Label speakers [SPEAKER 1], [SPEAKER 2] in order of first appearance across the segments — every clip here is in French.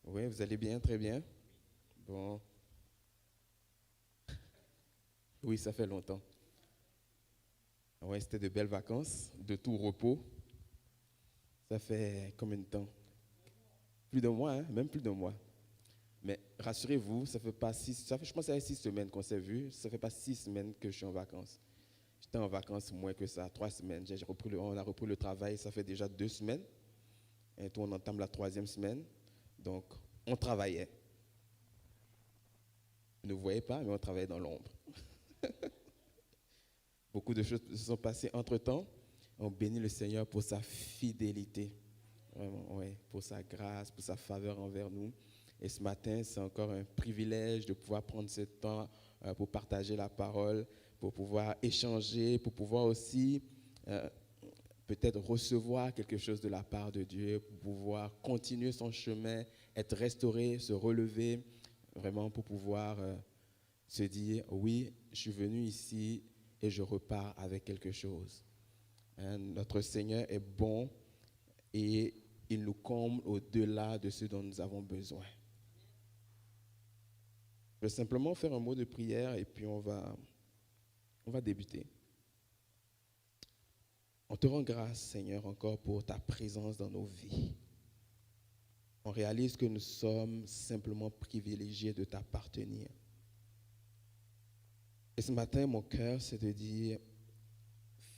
[SPEAKER 1] Oui, vous allez bien, très bien. Bon, oui, ça fait longtemps. Oui, c'était de belles vacances, de tout repos. Ça fait combien de temps? Plus de mois, hein? Même plus de mois. Mais rassurez-vous, ça fait pas six, ça fait, je pense que ça fait 6 semaines qu'on s'est vu. Ça fait pas 6 semaines que je suis en vacances. J'étais en vacances moins que ça, 3 semaines. On a repris le travail, ça fait déjà 2 semaines. Et tout, on entame la troisième semaine. Donc, on travaillait. Vous ne voyez pas, mais on travaillait dans l'ombre. Beaucoup de choses se sont passées entre-temps. On bénit le Seigneur pour sa fidélité, vraiment, ouais, pour sa grâce, pour sa faveur envers nous. Et ce matin, c'est encore un privilège de pouvoir prendre ce temps pour partager la parole, pour pouvoir échanger, pour pouvoir aussi euh, peut-être recevoir quelque chose de la part de Dieu, pour pouvoir continuer son chemin, être restauré, se relever, vraiment pour pouvoir se dire, oui, je suis venu ici et je repars avec quelque chose. Hein, notre Seigneur est bon et il nous comble au-delà de ce dont nous avons besoin. Je vais simplement faire un mot de prière et puis on va débuter. On te rend grâce, Seigneur, encore pour ta présence dans nos vies. On réalise que nous sommes simplement privilégiés de t'appartenir. Et ce matin, mon cœur, c'est de dire,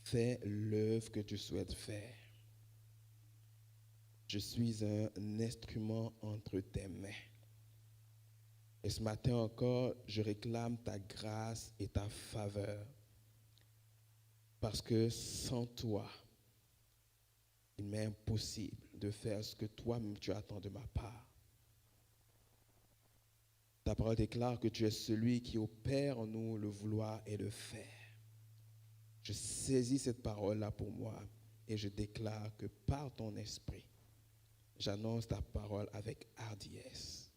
[SPEAKER 1] fais l'œuvre que tu souhaites faire. Je suis un instrument entre tes mains. Et ce matin encore, je réclame ta grâce et ta faveur. Parce que sans toi, il m'est impossible de faire ce que toi-même tu attends de ma part. Ta parole déclare que tu es celui qui opère en nous le vouloir et le faire. Je saisis cette parole-là pour moi et je déclare que par ton esprit, j'annonce ta parole avec hardiesse.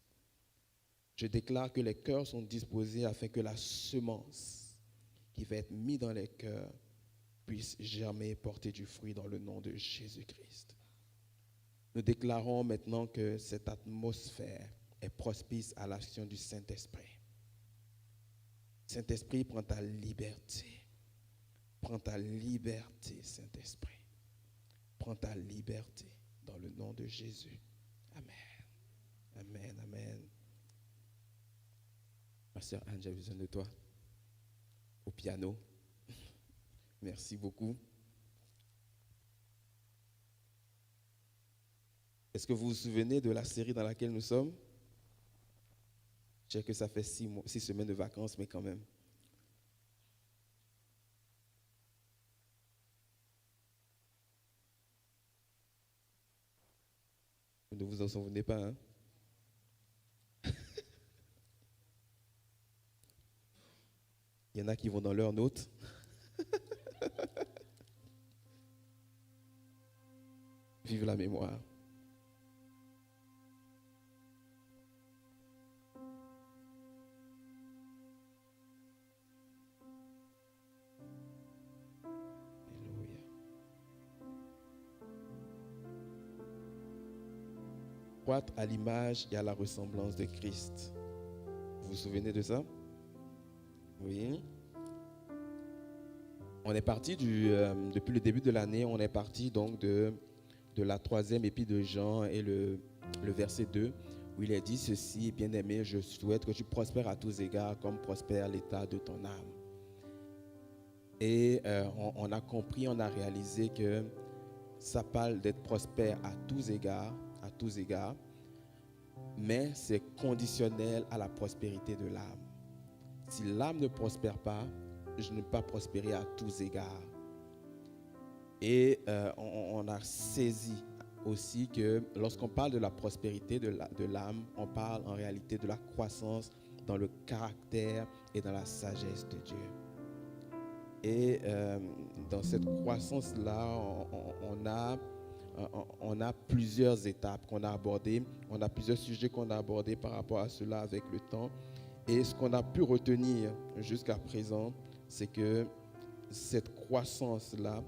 [SPEAKER 1] Je déclare que les cœurs sont disposés afin que la semence qui va être mise dans les cœurs puisse jamais porter du fruit dans le nom de Jésus-Christ. Nous déclarons maintenant que cette atmosphère est propice à l'action du Saint-Esprit. Saint-Esprit, prends ta liberté. Prends ta liberté, Saint-Esprit. Prends ta liberté dans le nom de Jésus. Amen. Amen, amen. Ma sœur Anne, j'ai besoin de toi au piano. Merci beaucoup. Est-ce que vous vous souvenez de la série dans laquelle nous sommes? Je sais que ça fait 6 semaines de vacances, mais quand même. Vous ne vous en souvenez pas, hein? Il y en a qui vont dans leurs notes. Vive la mémoire. Alléluia. Croître à l'image et à la ressemblance de Christ. Vous vous souvenez de ça? Oui. On est parti depuis le début de l'année, on est parti donc de la troisième épître de Jean et le verset 2, où il est dit ceci: bien-aimé, je souhaite que tu prospères à tous égards comme prospère l'état de ton âme. Et on a compris, on a réalisé que ça parle d'être prospère à tous égards, mais c'est conditionnel à la prospérité de l'âme. Si l'âme ne prospère pas, je ne peux pas prospérer à tous égards. Et on a saisi aussi que lorsqu'on parle de la prospérité de l'âme, on parle en réalité de la croissance dans le caractère et dans la sagesse de Dieu. Et dans cette croissance-là, on a plusieurs étapes qu'on a abordées, on a plusieurs sujets qu'on a abordés par rapport à cela avec le temps. Et ce qu'on a pu retenir jusqu'à présent, c'est que cette croissance-là,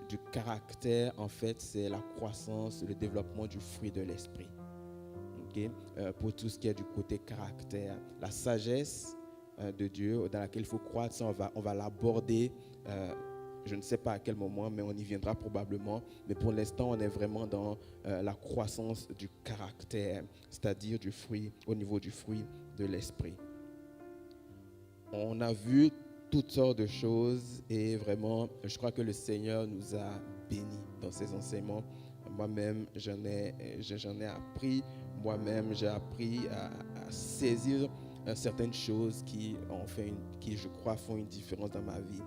[SPEAKER 1] du caractère, en fait, c'est la croissance, le développement du fruit de l'esprit. ok, pour tout ce qui est du côté caractère. La sagesse de Dieu dans laquelle il faut croître, ça, on va l'aborder. Je ne sais pas à quel moment, mais on y viendra probablement. Mais pour l'instant, on est vraiment dans la croissance du caractère, c'est-à-dire du fruit, au niveau du fruit de l'esprit. On a vu toutes sortes de choses et vraiment, je crois que le Seigneur nous a bénis dans ses enseignements. Moi-même, j'en ai appris. Moi-même, j'ai appris à saisir certaines choses qui, je crois, font une différence dans ma vie.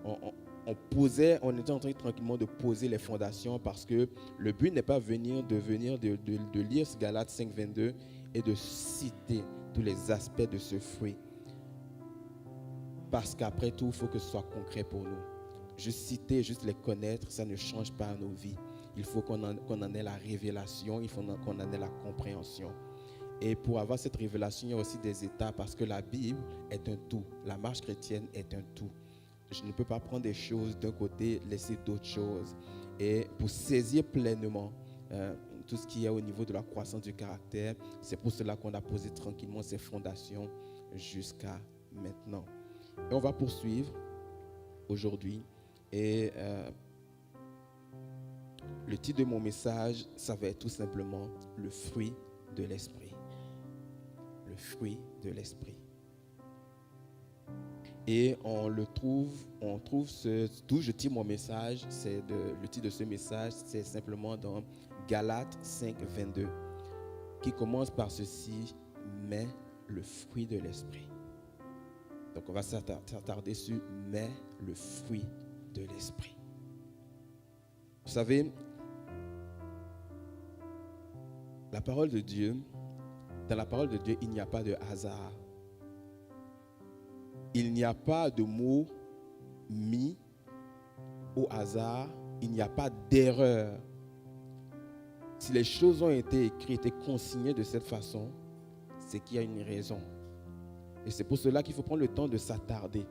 [SPEAKER 1] On était en train tranquillement de poser les fondations parce que le but n'est pas de lire ce Galates 5, 22 et de citer tous les aspects de ce fruit. Parce qu'après tout, il faut que ce soit concret pour nous. Juste citer, juste les connaître, ça ne change pas nos vies. Il faut qu'on en ait la révélation, il faut qu'on en ait la compréhension. Et pour avoir cette révélation, il y a aussi des étapes parce que la Bible est un tout. La marche chrétienne est un tout. Je ne peux pas prendre des choses d'un côté, laisser d'autres choses. Et pour saisir pleinement tout ce qui est au niveau de la croissance du caractère, c'est pour cela qu'on a posé tranquillement ces fondations jusqu'à maintenant. Et on va poursuivre aujourd'hui. Et le titre de mon message, ça va être tout simplement le fruit de l'esprit. Le fruit de l'esprit. Et on trouve d'où je tire mon message, le titre de ce message, c'est simplement dans Galates 5, 22, qui commence par ceci, mais le fruit de l'esprit. Donc on va s'attarder sur, mais le fruit de l'esprit. Vous savez, la parole de Dieu, dans la parole de Dieu, il n'y a pas de hasard. Il n'y a pas de mot mis au hasard. Il n'y a pas d'erreur. Si les choses ont été écrites et consignées de cette façon, c'est qu'il y a une raison. Et c'est pour cela qu'il faut prendre le temps de s'attarder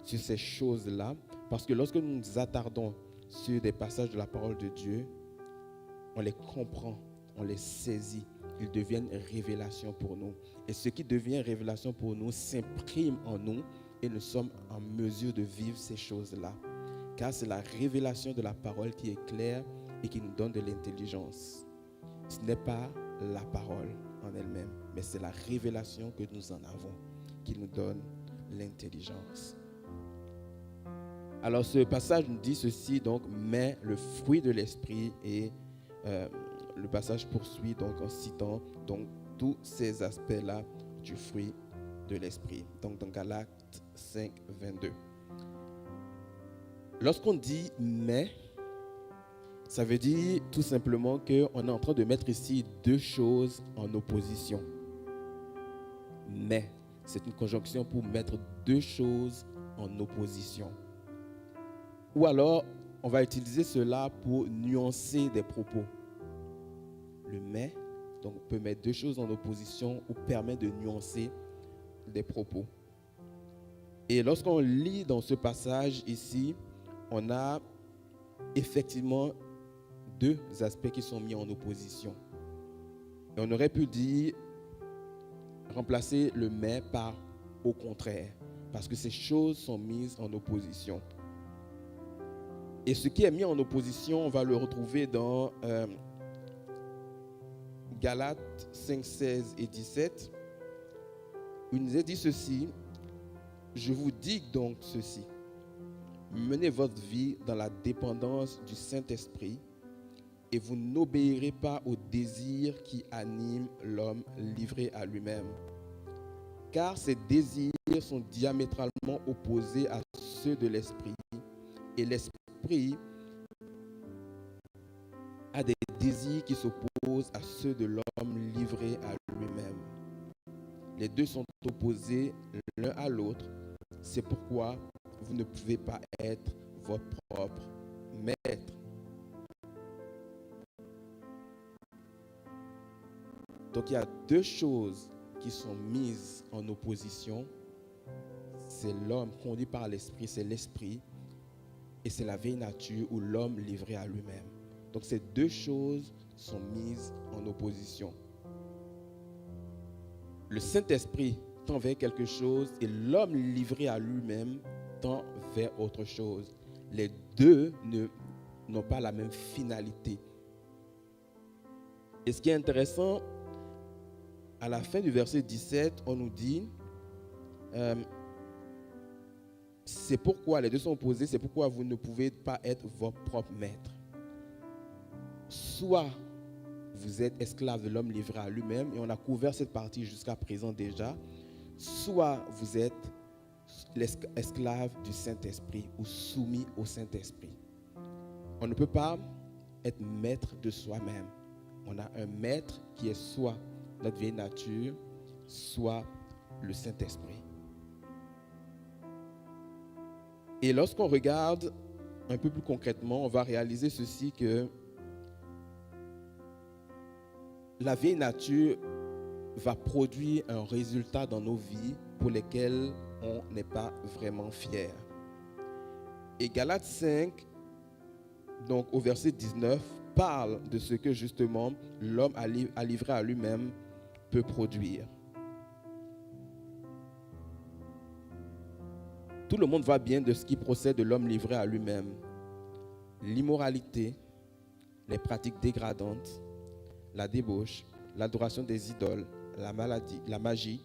[SPEAKER 1] sur ces choses-là. Parce que lorsque nous nous attardons sur des passages de la parole de Dieu, on les comprend, on les saisit. Ils deviennent révélation pour nous. Et ce qui devient révélation pour nous s'imprime en nous et nous sommes en mesure de vivre ces choses-là. Car c'est la révélation de la parole qui est claire et qui nous donne de l'intelligence. Ce n'est pas la parole en elle-même, mais c'est la révélation que nous en avons qui nous donne l'intelligence. Alors ce passage nous dit ceci, donc, mais le fruit de l'esprit et le passage poursuit donc en citant donc tous ces aspects-là du fruit de l'esprit. Donc dans Galates 5, 22. Lorsqu'on dit mais, ça veut dire tout simplement qu'on est en train de mettre ici deux choses en opposition. Mais, c'est une conjonction pour mettre deux choses en opposition. Ou alors, on va utiliser cela pour nuancer des propos. Le mais, donc on peut mettre deux choses en opposition ou permet de nuancer des propos. Et lorsqu'on lit dans ce passage ici, on a effectivement deux aspects qui sont mis en opposition. Et on aurait pu dire, remplacer le mais par au contraire, parce que ces choses sont mises en opposition. Et ce qui est mis en opposition, on va le retrouver dans Galates 5, 16 et 17. Il nous est dit ceci, je vous dis donc ceci, menez votre vie dans la dépendance du Saint-Esprit et vous n'obéirez pas aux désirs qui animent l'homme livré à lui-même. Car ces désirs sont diamétralement opposés à ceux de l'esprit et l'esprit a des désirs qui s'opposent à ceux de l'homme livré à lui-même. Les deux sont opposés l'un à l'autre. C'est pourquoi vous ne pouvez pas être votre propre maître. Donc il y a deux choses qui sont mises en opposition. C'est l'homme conduit par l'esprit, c'est l'esprit. Et c'est la vieille nature ou l'homme livré à lui-même. Donc ces deux choses sont mises en opposition. le Saint-Esprit tend vers quelque chose et l'homme livré à lui-même tend vers autre chose. Les deux n'ont pas la même finalité. Et ce qui est intéressant, à la fin du verset 17, on nous dit, c'est pourquoi, les deux sont opposés, c'est pourquoi vous ne pouvez pas être votre propre maître. Soit vous êtes esclave de l'homme livré à lui-même, et on a couvert cette partie jusqu'à présent déjà, soit vous êtes l'esclave du Saint-Esprit ou soumis au Saint-Esprit. On ne peut pas être maître de soi-même. On a un maître qui est soit notre vieille nature, soit le Saint-Esprit. Et lorsqu'on regarde un peu plus concrètement, on va réaliser ceci, que la vieille nature va produire un résultat dans nos vies pour lesquels on n'est pas vraiment fier. Et Galates 5, donc au verset 19, parle de ce que justement l'homme a livré à lui-même peut produire. Tout le monde va bien de ce qui procède de l'homme livré à lui-même. L'immoralité, les pratiques dégradantes, la débauche, l'adoration des idoles, la magie,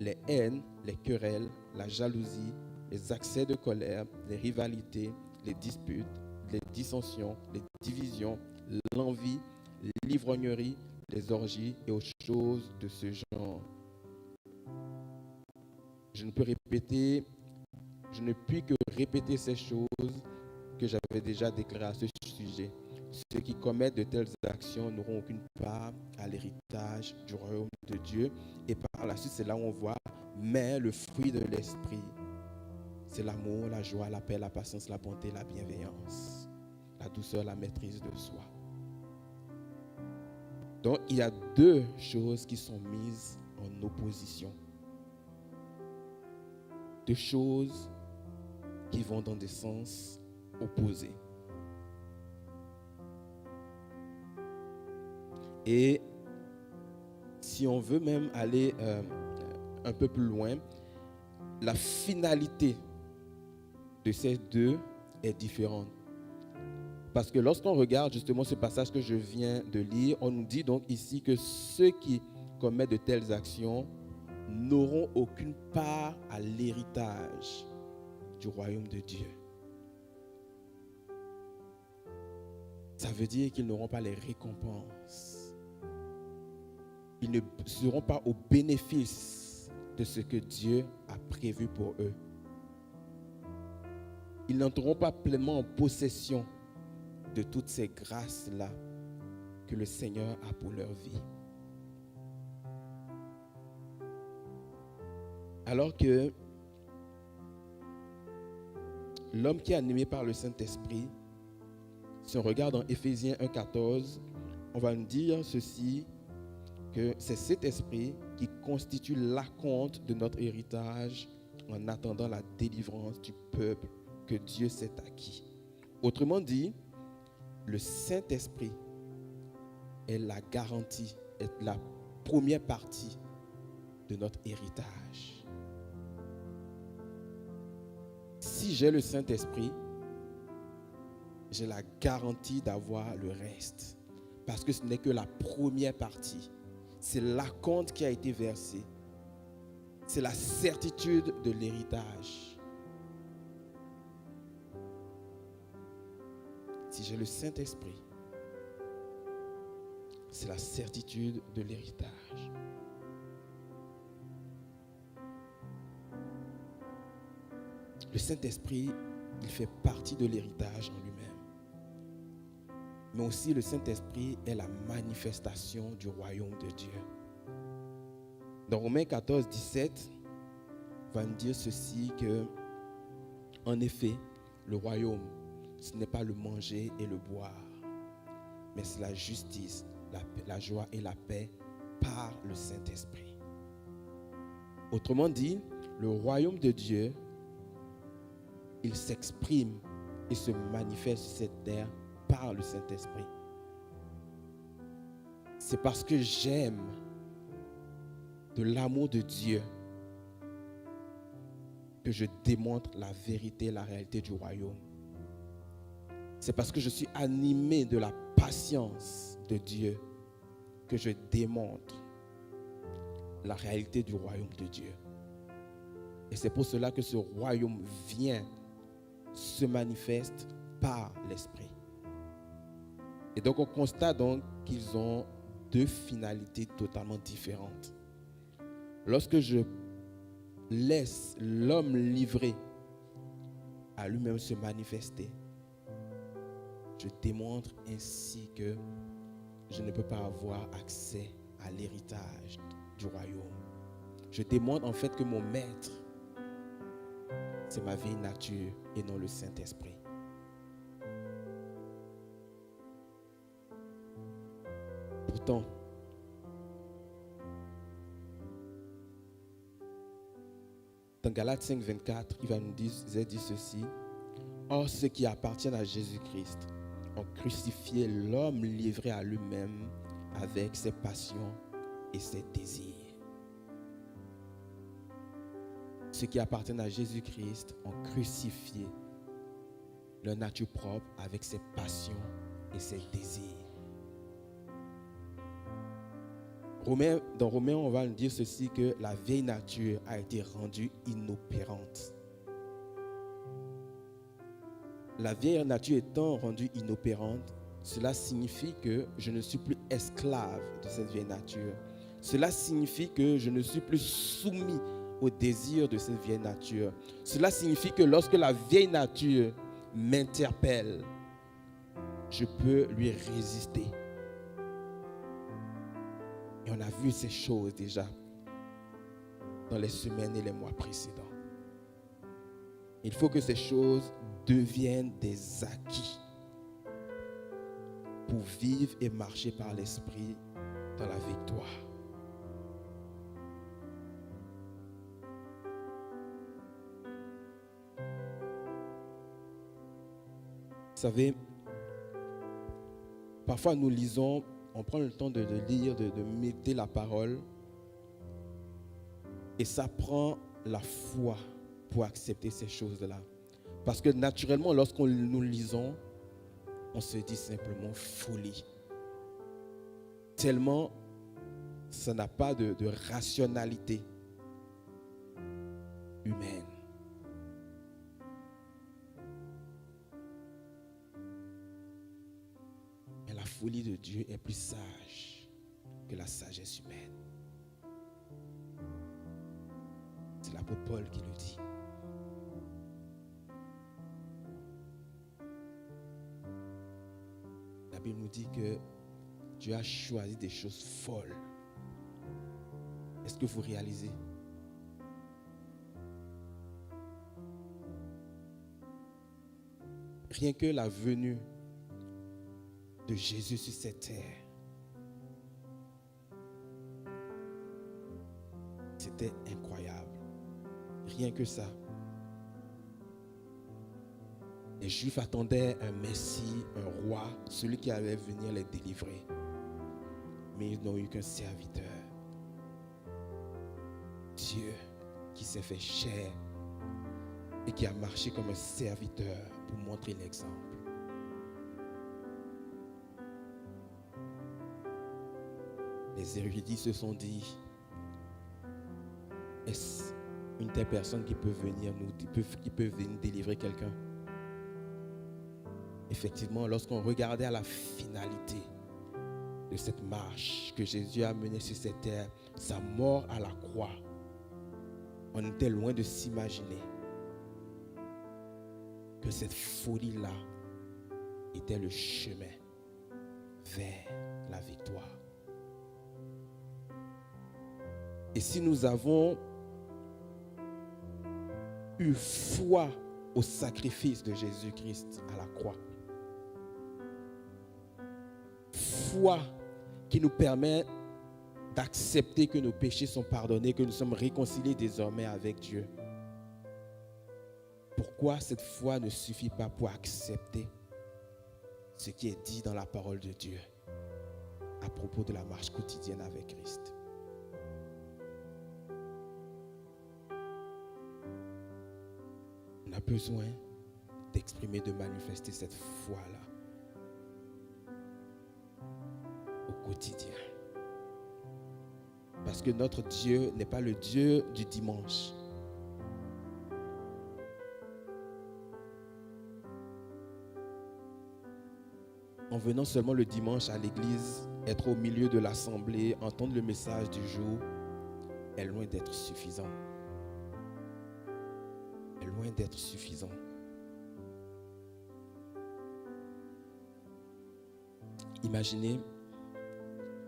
[SPEAKER 1] les haines, les querelles, la jalousie, les accès de colère, les rivalités, les disputes, les dissensions, les divisions, l'envie, l'ivrognerie, les orgies et autres choses de ce genre. Je ne puis que répéter ces choses que j'avais déjà déclarées à ce sujet. Ceux qui commettent de telles actions n'auront aucune part à l'héritage du royaume de Dieu. Et par la suite, c'est là où on voit, mais le fruit de l'esprit, c'est l'amour, la joie, la paix, la patience, la bonté, la bienveillance, la douceur, la maîtrise de soi. Donc, il y a deux choses qui sont mises en opposition. Deux choses qui vont dans des sens opposés. Et si on veut même aller un peu plus loin, la finalité de ces deux est différente. Parce que lorsqu'on regarde justement ce passage que je viens de lire, on nous dit donc ici que ceux qui commettent de telles actions n'auront aucune part à l'héritage du royaume de Dieu. Ça veut dire qu'ils n'auront pas les récompenses. Ils ne seront pas au bénéfice de ce que Dieu a prévu pour eux. Ils n'entreront pas pleinement en possession de toutes ces grâces-là que le Seigneur a pour leur vie. Alors que l'homme qui est animé par le Saint-Esprit, si on regarde en Éphésiens 1,14, on va nous dire ceci, que c'est cet esprit qui constitue l'acompte de notre héritage en attendant la délivrance du peuple que Dieu s'est acquis. Autrement dit, le Saint-Esprit est la garantie, est la première partie de notre héritage. Si j'ai le Saint-Esprit, j'ai la garantie d'avoir le reste. Parce que ce n'est que la première partie. C'est l'acompte qui a été versé. C'est la certitude de l'héritage. Si j'ai le Saint-Esprit, c'est la certitude de l'héritage. Le Saint-Esprit, il fait partie de l'héritage en lui-même. Mais aussi le Saint-Esprit est la manifestation du royaume de Dieu. Dans Romains 14, 17, on va nous dire ceci, que en effet, le royaume, ce n'est pas le manger et le boire, mais c'est la justice, la joie et la paix par le Saint-Esprit. Autrement dit, le royaume de Dieu, il s'exprime et se manifeste sur cette terre par le Saint-Esprit. C'est parce que j'aime de l'amour de Dieu que je démontre la vérité, la réalité du royaume. C'est parce que je suis animé de la patience de Dieu que je démontre la réalité du royaume de Dieu. Et c'est pour cela que ce royaume vient, se manifeste par l'Esprit. Et donc on constate donc qu'ils ont deux finalités totalement différentes. Lorsque je laisse l'homme livré à lui-même se manifester, je démontre ainsi que je ne peux pas avoir accès à l'héritage du royaume. Je démontre en fait que mon maître, c'est ma vieille nature et non le Saint-Esprit. Pourtant, dans Galates 5, 24, il va nous dire ceci. Or, ceux qui appartiennent à Jésus-Christ ont crucifié l'homme livré à lui-même avec ses passions et ses désirs. Ceux qui appartiennent à Jésus-Christ ont crucifié leur nature propre avec ses passions et ses désirs. Dans Romains, on va nous dire ceci, que la vieille nature a été rendue inopérante. La vieille nature étant rendue inopérante, cela signifie que je ne suis plus esclave de cette vieille nature. Cela signifie que je ne suis plus soumis au désir de cette vieille nature. Cela signifie que lorsque la vieille nature m'interpelle, je peux lui résister. Et on a vu ces choses déjà dans les semaines et les mois précédents. Il faut que ces choses deviennent des acquis pour vivre et marcher par l'Esprit dans la victoire. Vous savez, parfois nous lisons, on prend le temps de lire, de méditer la parole, et ça prend la foi pour accepter ces choses-là. Parce que naturellement, lorsqu'on nous lisons, on se dit simplement folie. Tellement ça n'a pas de rationalité humaine. Mais la folie de Dieu est plus sage que la sagesse humaine. C'est l'apôtre Paul qui le dit. La Bible nous dit que Dieu a choisi des choses folles. Est-ce que vous réalisez? Rien que la venue de Jésus sur cette terre, c'était incroyable. Rien que ça. Les Juifs attendaient un Messie, un roi, celui qui allait venir les délivrer. Mais ils n'ont eu qu'un serviteur. Dieu qui s'est fait chair et qui a marché comme un serviteur pour montrer l'exemple. Les érudits se sont dit, est-ce une telle personne qui peut venir venir délivrer quelqu'un? Effectivement, lorsqu'on regardait à la finalité de cette marche que Jésus a menée sur cette terre, sa mort à la croix, on était loin de s'imaginer que cette folie-là était le chemin vers la victoire. Et si nous avons eu foi au sacrifice de Jésus-Christ à la croix, foi qui nous permet d'accepter que nos péchés sont pardonnés, que nous sommes réconciliés désormais avec Dieu. Pourquoi cette foi ne suffit pas pour accepter ce qui est dit dans la parole de Dieu à propos de la marche quotidienne avec Christ? On a besoin d'exprimer, de manifester cette foi-là au quotidien. Parce que notre Dieu n'est pas le Dieu du dimanche. En venant seulement le dimanche à l'église, être au milieu de l'assemblée, entendre le message du jour, est loin d'être suffisant. Est loin d'être suffisant. Imaginez,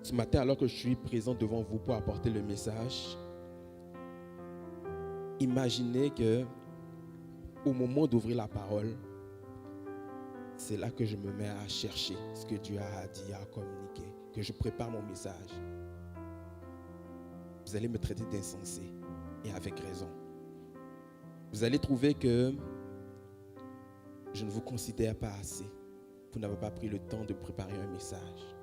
[SPEAKER 1] ce matin, alors que je suis présent devant vous pour apporter le message, imaginez que au moment d'ouvrir la parole, c'est là que je me mets à chercher ce que Dieu a dit, à communiquer, que je prépare mon message. Vous allez me traiter d'insensé, et avec raison. Vous allez trouver que je ne vous considère pas assez. Vous n'avez pas pris le temps de préparer un message.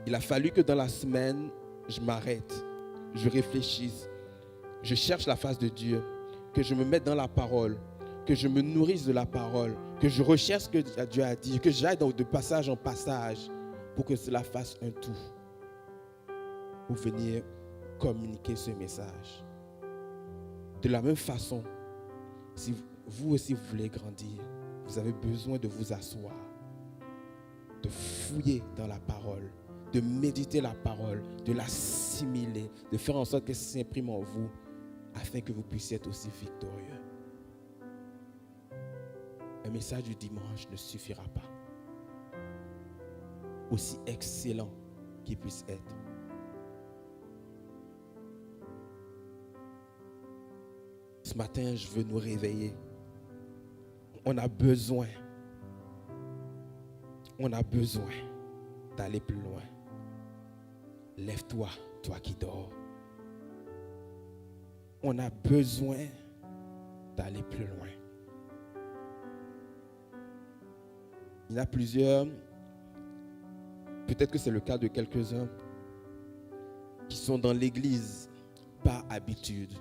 [SPEAKER 1] Il a fallu que dans la semaine, je m'arrête, je réfléchisse, je cherche la face de Dieu, que je me mette dans la parole, que je me nourrisse de la parole, que je recherche ce que Dieu a dit, que j'aille de passage en passage pour que cela fasse un tout, pour venir communiquer ce message. De la même façon, si vous aussi vous voulez grandir, vous avez besoin de vous asseoir, de fouiller dans la parole, de méditer la parole, de l'assimiler, de faire en sorte qu'elle s'imprime en vous afin que vous puissiez être aussi victorieux. Un message du dimanche ne suffira pas, aussi excellent qu'il puisse être. Ce matin, je veux nous réveiller. On a besoin d'aller plus loin. Lève-toi, toi qui dors. On a besoin d'aller plus loin. Il y en a plusieurs, peut-être que c'est le cas de quelques-uns, qui sont dans l'église par habitude.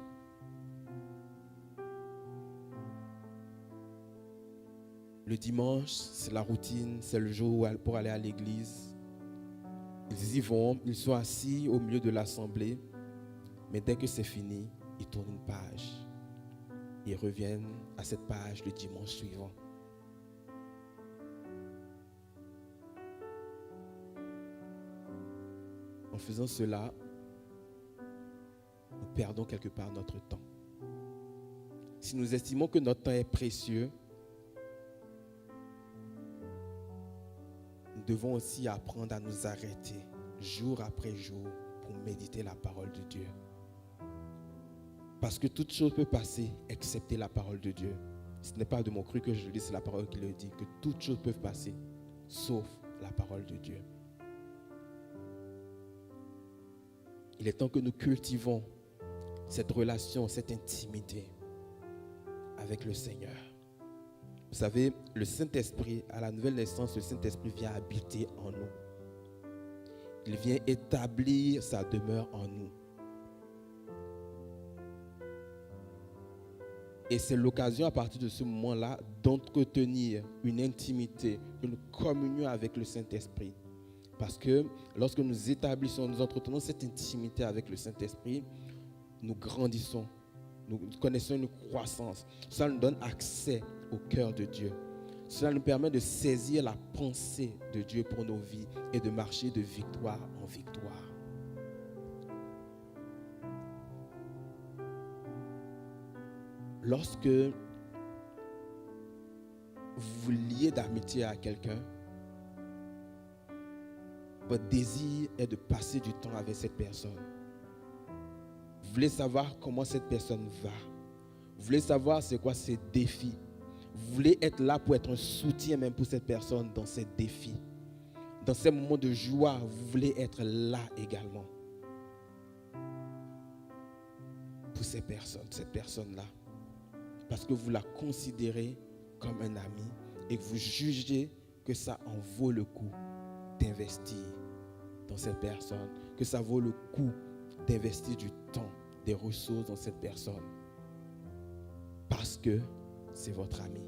[SPEAKER 1] Le dimanche, c'est la routine, c'est le jour pour aller à l'église. Ils y vont, ils sont assis au milieu de l'assemblée, mais dès que c'est fini, ils tournent une page. Ils reviennent à cette page le dimanche suivant. En faisant cela, nous perdons quelque part notre temps. Si nous estimons que notre temps est précieux, nous devons aussi apprendre à nous arrêter jour après jour pour méditer la parole de Dieu. Parce que toute chose peut passer excepté la parole de Dieu. Ce n'est pas de mon cru que je le dis, c'est la parole qui le dit, que toutes choses peuvent passer sauf la parole de Dieu. Il est temps que nous cultivons cette relation, cette intimité avec le Seigneur. Vous savez, le Saint-Esprit, à la nouvelle naissance, le Saint-Esprit vient habiter en nous. Il vient établir sa demeure en nous. Et c'est l'occasion à partir de ce moment-là d'entretenir une intimité, une communion avec le Saint-Esprit. Parce que lorsque nous établissons, nous entretenons cette intimité avec le Saint-Esprit, nous grandissons, nous connaissons une croissance. Ça nous donne accès au cœur de Dieu. Cela nous permet de saisir la pensée de Dieu pour nos vies et de marcher de victoire en victoire. Lorsque vous vous liez d'amitié à quelqu'un, votre désir est de passer du temps avec cette personne. Vous voulez savoir comment cette personne va. Vous voulez savoir c'est quoi ses défis. Vous voulez être là pour être un soutien même pour cette personne dans ses défis. Dans ces moments de joie, vous voulez être là également. Pour cette personne-là. Parce que vous la considérez comme un ami et que vous jugez que ça en vaut le coup d'investir dans cette personne, que ça vaut le coup d'investir du temps, des ressources dans cette personne. parce que c'est votre ami.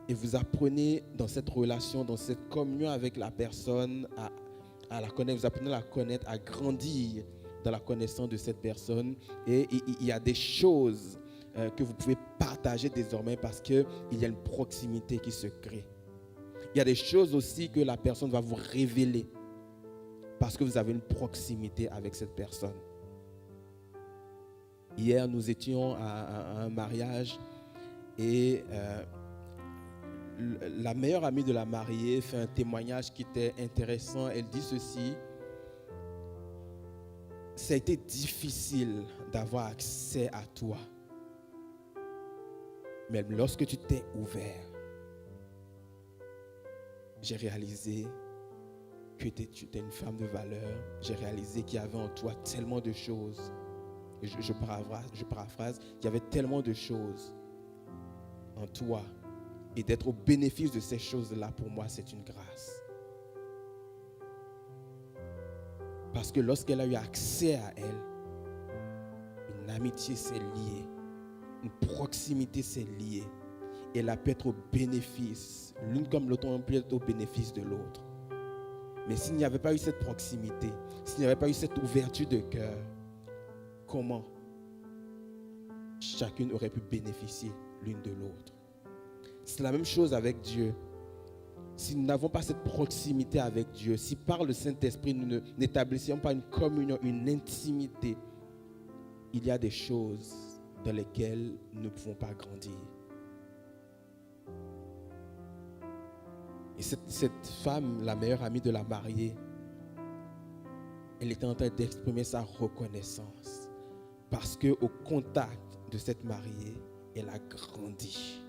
[SPEAKER 1] Et vous apprenez dans cette relation, dans cette communion avec la personne à la connaître, vous apprenez à la connaître, à grandir dans la connaissance de cette personne. Et il y a des choses que vous pouvez partager désormais parce qu'il y a une proximité qui se crée. Il y a des choses aussi que la personne va vous révéler parce que vous avez une proximité avec cette personne. Hier, nous étions à un mariage et la meilleure amie de la mariée fait un témoignage qui était intéressant. Elle dit ceci: ça a été difficile d'avoir accès à toi, mais lorsque tu t'es ouvert, j'ai réalisé que tu étais une femme de valeur. J'ai réalisé qu'il y avait en toi tellement de choses. Et je paraphrase, il y avait tellement de choses en toi. Et d'être au bénéfice de ces choses-là, pour moi, c'est une grâce. Parce que lorsqu'elle a eu accès à elle, une amitié s'est liée, une proximité s'est liée. Et elle a pu être au bénéfice, l'une comme l'autre, on peut être au bénéfice de l'autre. Mais s'il n'y avait pas eu cette proximité, s'il n'y avait pas eu cette ouverture de cœur, comment chacune aurait pu bénéficier l'une de l'autre? C'est la même chose avec Dieu. Si nous n'avons pas cette proximité avec Dieu, si par le Saint-Esprit nous n'établissions pas une communion, une intimité, il y a des choses dans lesquelles nous ne pouvons pas grandir. Et cette femme, la meilleure amie de la mariée, elle était en train d'exprimer sa reconnaissance parce qu'au contact de cette mariée, elle a grandi.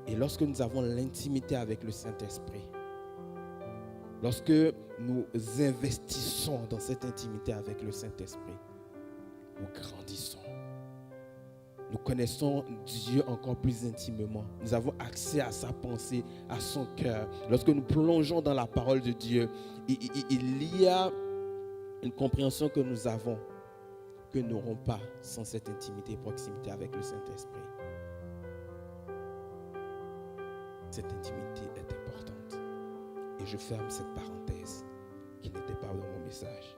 [SPEAKER 1] Et lorsque nous avons l'intimité avec le Saint-Esprit, lorsque nous investissons dans cette intimité avec le Saint-Esprit, nous grandissons. Nous connaissons Dieu encore plus intimement. Nous avons accès à sa pensée, à son cœur. Lorsque nous plongeons dans la parole de Dieu, il y a une compréhension que nous avons, que nous n'aurons pas sans cette intimité et proximité avec le Saint-Esprit. Cette intimité est importante. Et je ferme cette parenthèse qui n'était pas dans mon message.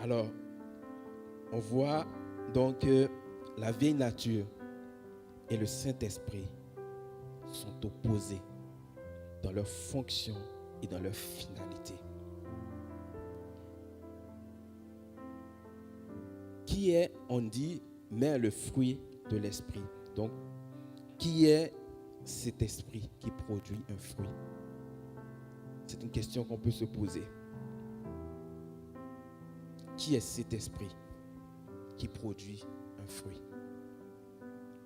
[SPEAKER 1] Alors, on voit donc que la vieille nature et le Saint-Esprit sont opposés dans leur fonction et dans leur finalité. Qui est, on dit, mais le fruit de l'esprit. Donc, qui est cet esprit qui produit un fruit? C'est une question qu'on peut se poser. Qui est cet esprit qui produit un fruit?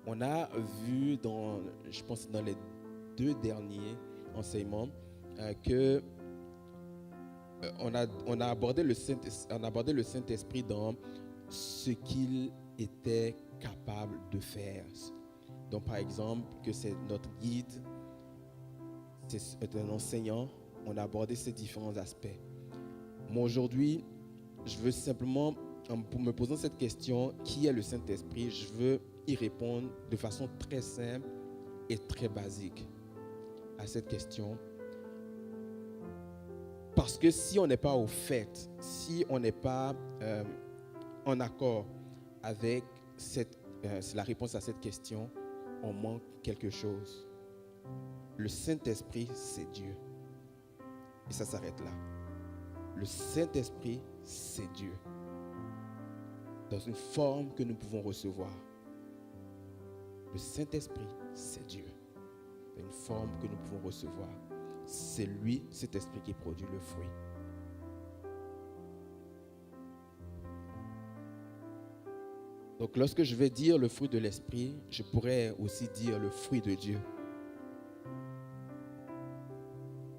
[SPEAKER 1] On a vu je pense dans les 2 derniers enseignements que on a abordé le Saint-Esprit dans ce qu'il était capable de faire. Donc par exemple, que c'est notre guide, c'est un enseignant. On a abordé ces différents aspects. Moi aujourd'hui, je veux simplement, pour me poser cette question, qui est le Saint-Esprit, je veux y répondre de façon très simple et très basique à cette question. Parce que si on n'est pas au fait, si on n'est pas en accord avec la réponse à cette question, on manque quelque chose. Le Saint-Esprit, c'est Dieu. Et ça s'arrête là. Le Saint-Esprit, c'est Dieu. Dans une forme que nous pouvons recevoir. Le Saint-Esprit, c'est Dieu. Dans une forme que nous pouvons recevoir. C'est lui, cet esprit, qui produit le fruit. Donc lorsque je vais dire le fruit de l'esprit, je pourrais aussi dire le fruit de Dieu.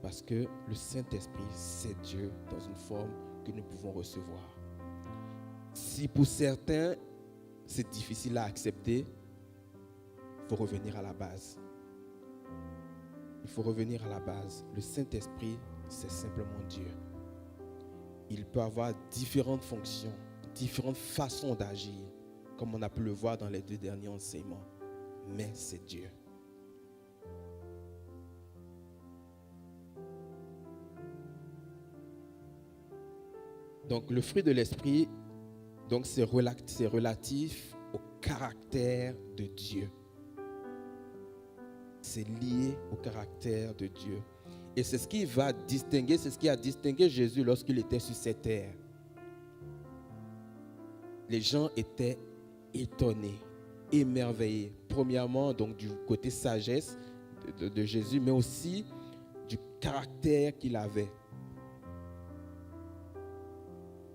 [SPEAKER 1] Parce que le Saint-Esprit, c'est Dieu dans une forme que nous pouvons recevoir. Si pour certains, c'est difficile à accepter, il faut revenir à la base. il faut revenir à la base. Le Saint-Esprit, c'est simplement Dieu. Il peut avoir différentes fonctions, différentes façons d'agir, comme on a pu le voir dans les 2 derniers enseignements. Mais c'est Dieu. Donc le fruit de l'esprit, donc c'est relatif au caractère de Dieu. C'est lié au caractère de Dieu. Et c'est ce qui va distinguer, c'est ce qui a distingué Jésus lorsqu'il était sur cette terre. Les gens étaient étonnés, émerveillés. Premièrement, donc du côté sagesse de Jésus, mais aussi du caractère qu'il avait.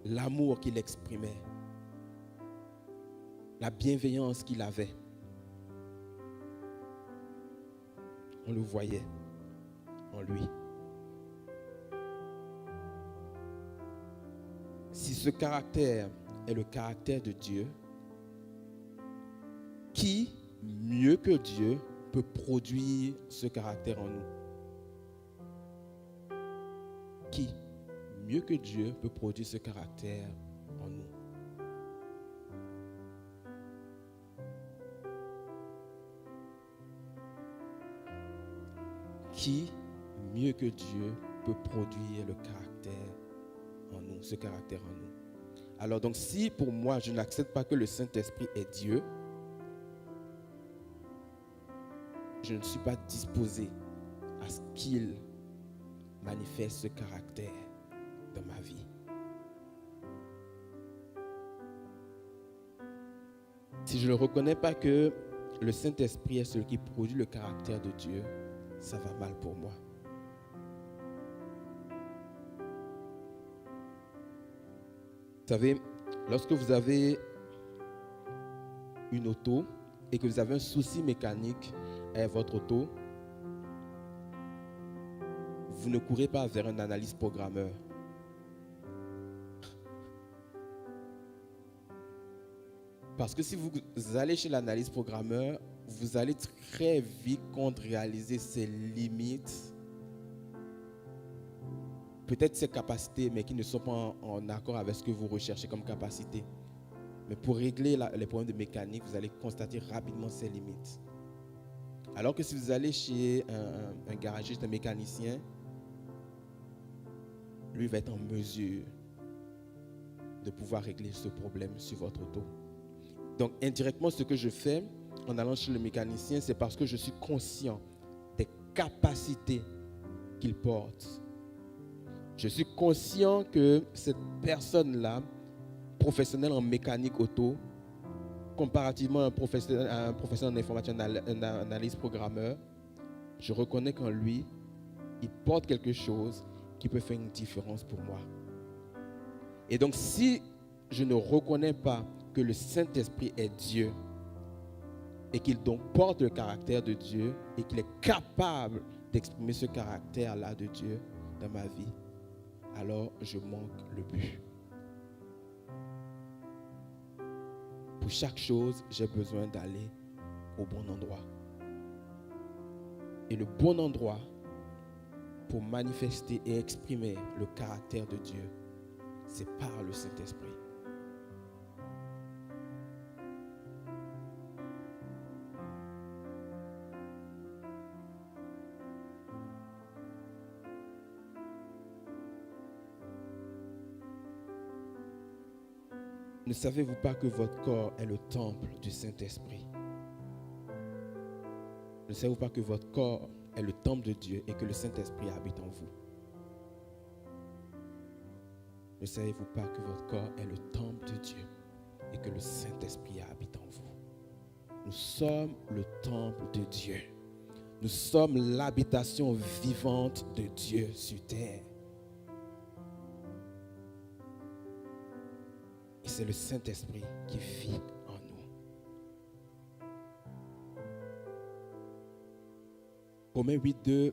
[SPEAKER 1] L'amour qu'il exprimait, la bienveillance qu'il avait. On le voyait en lui. Si ce caractère est le caractère de Dieu, qui, mieux que Dieu, peut produire ce caractère en nous? Qui, mieux que Dieu, peut produire ce caractère en nous? Qui, mieux que Dieu, peut produire le caractère en nous, ce caractère en nous? Alors donc, si pour moi, je n'accepte pas que le Saint-Esprit est Dieu, je ne suis pas disposé à ce qu'il manifeste ce caractère dans ma vie. Si je ne reconnais pas que le Saint-Esprit est celui qui produit le caractère de Dieu, ça va mal pour moi. Vous savez, lorsque vous avez une auto et que vous avez un souci mécanique avec votre auto, vous ne courez pas vers un analyste programmeur. Parce que si vous allez chez l'analyste programmeur, vous allez très vite réaliser ses limites, peut-être ses capacités, mais qui ne sont pas en accord avec ce que vous recherchez comme capacité. Mais pour régler les problèmes de mécanique, vous allez constater rapidement ses limites. Alors que si vous allez chez un garagiste, un mécanicien, lui va être en mesure de pouvoir régler ce problème sur votre auto. Donc indirectement, ce que je fais en allant chez le mécanicien, c'est parce que je suis conscient des capacités qu'il porte. Je suis conscient que cette personne-là, professionnelle en mécanique auto, comparativement à un professionnel en informatique, un analyste programmeur, je reconnais qu'en lui, il porte quelque chose qui peut faire une différence pour moi. Et donc, si je ne reconnais pas que le Saint-Esprit est Dieu et qu'il donc porte le caractère de Dieu et qu'il est capable d'exprimer ce caractère-là de Dieu dans ma vie, alors je manque le but. Pour chaque chose, j'ai besoin d'aller au bon endroit. Et le bon endroit pour manifester et exprimer le caractère de Dieu, c'est par le Saint-Esprit. Ne savez-vous pas que votre corps est le temple du Saint-Esprit? Ne savez-vous pas que votre corps est le temple de Dieu et que le Saint-Esprit habite en vous? Ne savez-vous pas que votre corps est le temple de Dieu et que le Saint-Esprit habite en vous? Nous sommes le temple de Dieu. Nous sommes l'habitation vivante de Dieu sur terre. Et c'est le Saint-Esprit qui vit en nous. Romains 8.2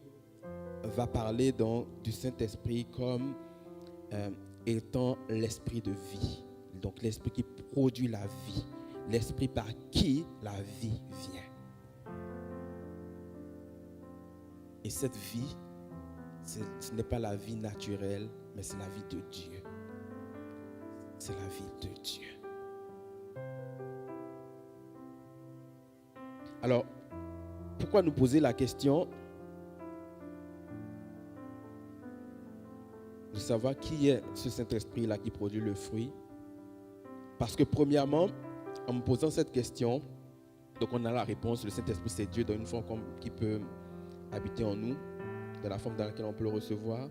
[SPEAKER 1] va parler donc du Saint-Esprit comme étant l'esprit de vie. Donc l'esprit qui produit la vie. L'esprit par qui la vie vient. Et cette vie, ce n'est pas la vie naturelle, mais c'est la vie de Dieu. C'est la vie de Dieu. Alors, pourquoi nous poser la question de savoir qui est ce Saint-Esprit-là qui produit le fruit? Parce que premièrement, en me posant cette question, donc on a la réponse, le Saint-Esprit c'est Dieu dans une forme qui peut habiter en nous, de la forme dans laquelle on peut le recevoir.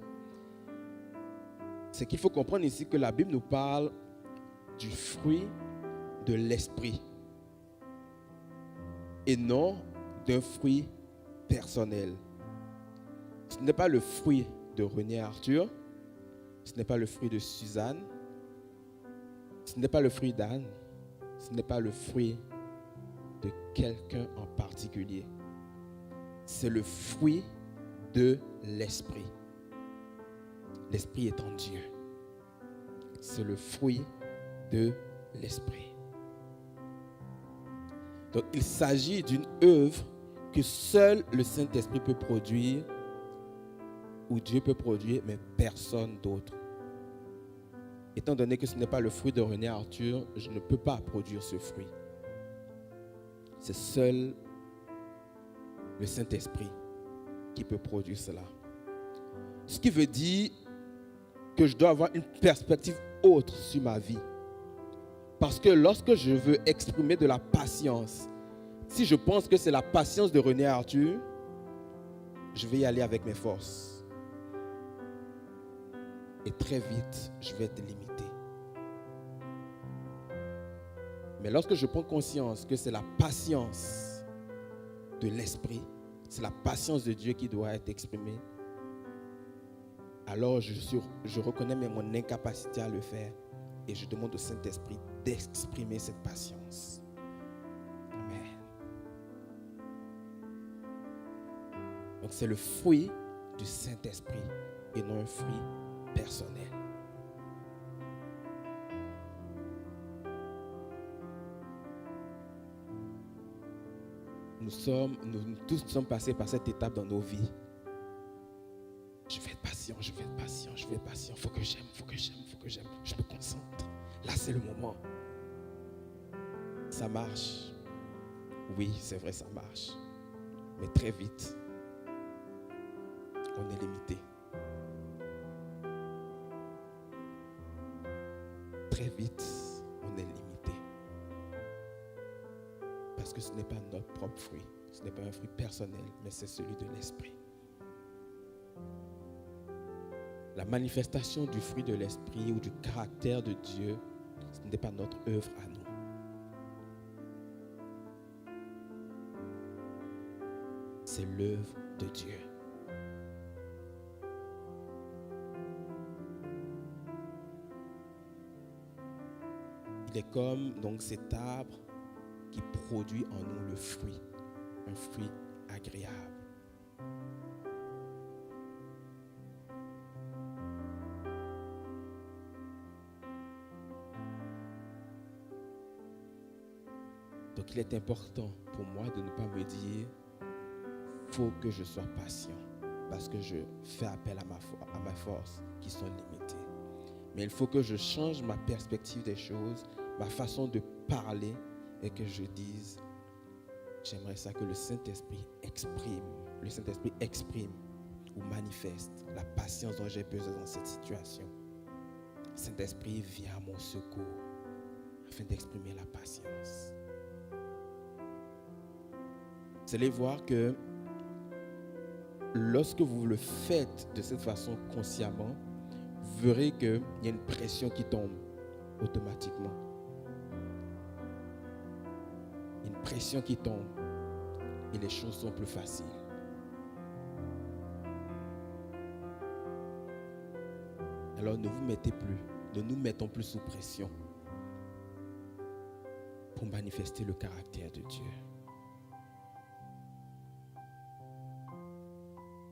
[SPEAKER 1] C'est qu'il faut comprendre ici que la Bible nous parle du fruit de l'esprit et non d'un fruit personnel. Ce n'est pas le fruit de René Arthur, ce n'est pas le fruit de Suzanne, ce n'est pas le fruit d'Anne, ce n'est pas le fruit de quelqu'un en particulier. C'est le fruit de l'esprit. L'esprit est en Dieu. C'est le fruit de l'esprit. Donc il s'agit d'une œuvre que seul le Saint-Esprit peut produire, ou Dieu peut produire, mais personne d'autre. Étant donné que ce n'est pas le fruit de René Arthur, je ne peux pas produire ce fruit. C'est seul le Saint-Esprit qui peut produire cela. Ce qui veut dire que je dois avoir une perspective autre sur ma vie. Parce que lorsque je veux exprimer de la patience, si je pense que c'est la patience de René Arthur, je vais y aller avec mes forces. Et très vite, je vais être limité. Mais lorsque je prends conscience que c'est la patience de l'esprit, c'est la patience de Dieu qui doit être exprimée, alors je reconnais même mon incapacité à le faire et je demande au Saint-Esprit d'exprimer cette patience. Amen. Donc c'est le fruit du Saint-Esprit et non un fruit personnel. Nous tous sommes passés par cette étape dans nos vies. Je vais être patient, je vais être patient, je vais être patient. Il faut que j'aime, il faut que j'aime, il faut que j'aime. Je me concentre. Là, c'est le moment. Ça marche. Oui, c'est vrai, ça marche. Mais très vite, on est limité. Très vite, on est limité. Parce que ce n'est pas notre propre fruit. Ce n'est pas un fruit personnel, mais c'est celui de l'esprit. La manifestation du fruit de l'esprit ou du caractère de Dieu, ce n'est pas notre œuvre à nous. C'est l'œuvre de Dieu. Il est comme donc cet arbre qui produit en nous le fruit, un fruit agréable. Donc il est important pour moi de ne pas me dire faut que je sois patient parce que je fais appel à ma force qui sont limitées. Mais il faut que je change ma perspective des choses, ma façon de parler et que je dise j'aimerais ça que le Saint-Esprit exprime ou manifeste la patience dont j'ai besoin dans cette situation. Saint-Esprit, viens à mon secours afin d'exprimer la patience. Vous allez voir que lorsque vous le faites de cette façon consciemment, vous verrez qu'il y a une pression qui tombe automatiquement. Une pression qui tombe et les choses sont plus faciles. Alors ne nous mettons plus sous pression pour manifester le caractère de Dieu.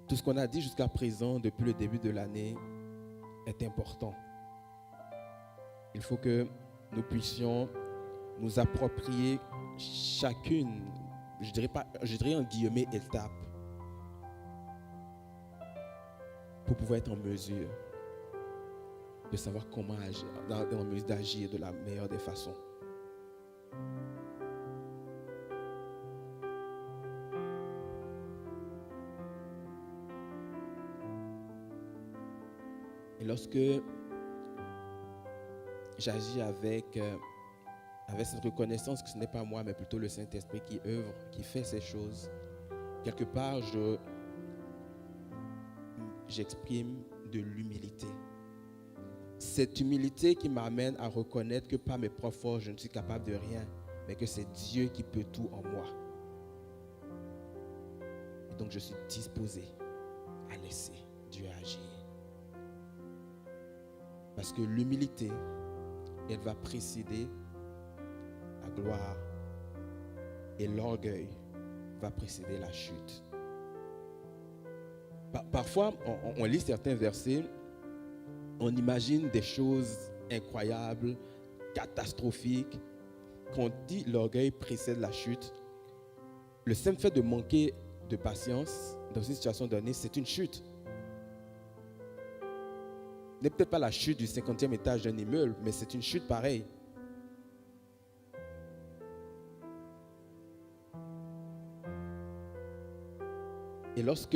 [SPEAKER 1] Tout ce qu'on a dit jusqu'à présent depuis le début de l'année est important. Il faut que nous puissions nous approprier chacune, je dirais en guillemets, étape pour pouvoir être en mesure de savoir comment agir, en mesure d'agir de la meilleure des façons. Et lorsque j'agis avec cette reconnaissance que ce n'est pas moi, mais plutôt le Saint-Esprit qui œuvre, qui fait ces choses, quelque part, j'exprime de l'humilité. Cette humilité qui m'amène à reconnaître que par mes propres forces, je ne suis capable de rien, mais que c'est Dieu qui peut tout en moi. Et donc, je suis disposé à laisser Dieu agir. Parce que l'humilité, elle va précéder la gloire et l'orgueil va précéder la chute. Parfois, on lit certains versets, on imagine des choses incroyables, catastrophiques. Quand on dit l'orgueil précède la chute, le simple fait de manquer de patience dans une situation donnée, c'est une chute. Ce n'est peut-être pas la chute du 50e étage d'un immeuble, mais c'est une chute pareille. Et lorsque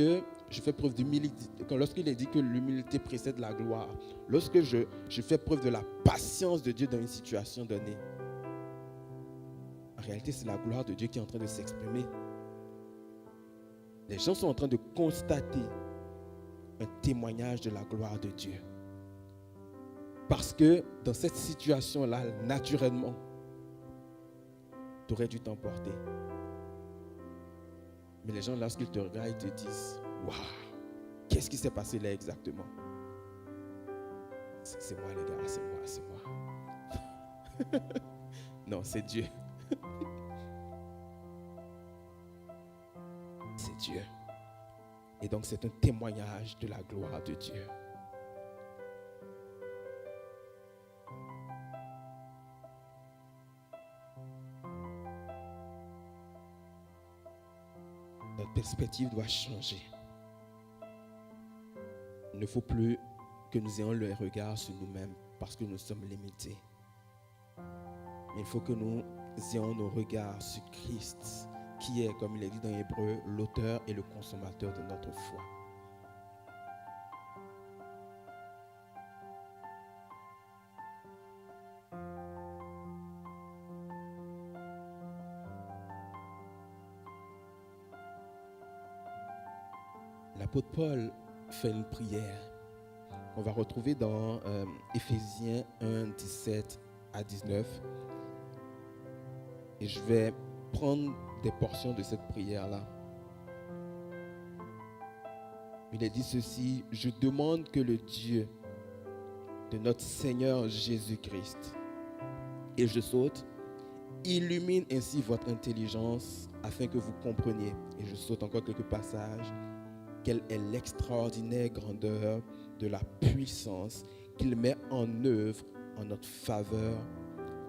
[SPEAKER 1] je fais preuve d'humilité, lorsqu'il est dit que l'humilité précède la gloire, lorsque je fais preuve de la patience de Dieu dans une situation donnée, en réalité, c'est la gloire de Dieu qui est en train de s'exprimer. Les gens sont en train de constater un témoignage de la gloire de Dieu. Parce que dans cette situation-là, naturellement, tu aurais dû t'emporter. Mais les gens, lorsqu'ils te regardent, ils te disent, waouh, qu'est-ce qui s'est passé là exactement? C'est moi les gars, c'est moi. Non, c'est Dieu. C'est Dieu. Et donc c'est un témoignage de la gloire de Dieu. Notre perspective doit changer. Il ne faut plus que nous ayons le regard sur nous-mêmes parce que nous sommes limités. Mais il faut que nous ayons nos regards sur Christ, qui est, comme il est dit dans Hébreu, l'auteur et le consommateur de notre foi. L'apôtre Paul fait une prière qu'on va retrouver dans Éphésiens 1, 17 à 19. Et je vais prendre des portions de cette prière-là. Il est dit ceci: je demande que le Dieu de notre Seigneur Jésus-Christ, et je saute, illumine ainsi votre intelligence afin que vous compreniez, et je saute encore quelques passages, quelle est l'extraordinaire grandeur de la puissance qu'il met en œuvre en notre faveur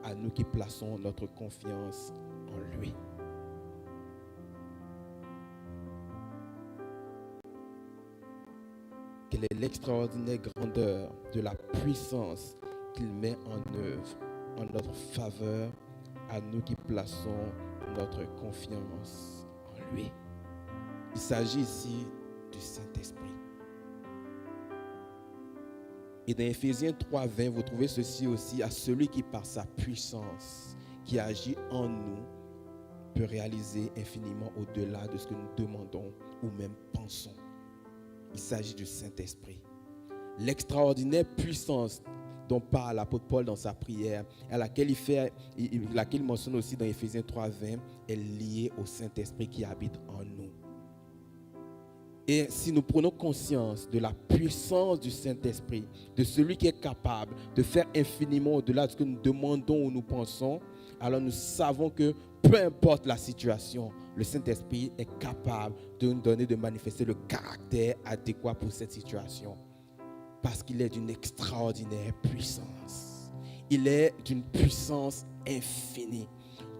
[SPEAKER 1] à nous qui plaçons notre confiance en lui. Quelle est l'extraordinaire grandeur de la puissance qu'il met en œuvre en notre faveur à nous qui plaçons notre confiance en lui. Il s'agit ici du Saint-Esprit. Et dans Éphésiens 3:20, vous trouvez ceci aussi: à celui qui par sa puissance, qui agit en nous, peut réaliser infiniment au-delà de ce que nous demandons ou même pensons. Il s'agit du Saint-Esprit. L'extraordinaire puissance dont parle l'apôtre Paul dans sa prière, à laquelle il mentionne aussi dans Éphésiens 3:20, est liée au Saint-Esprit qui habite en nous. Et si nous prenons conscience de la puissance du Saint-Esprit, de celui qui est capable de faire infiniment au-delà de ce que nous demandons ou nous pensons, alors nous savons que peu importe la situation, le Saint-Esprit est capable de nous donner, de manifester le caractère adéquat pour cette situation. Parce qu'il est d'une extraordinaire puissance. Il est d'une puissance infinie.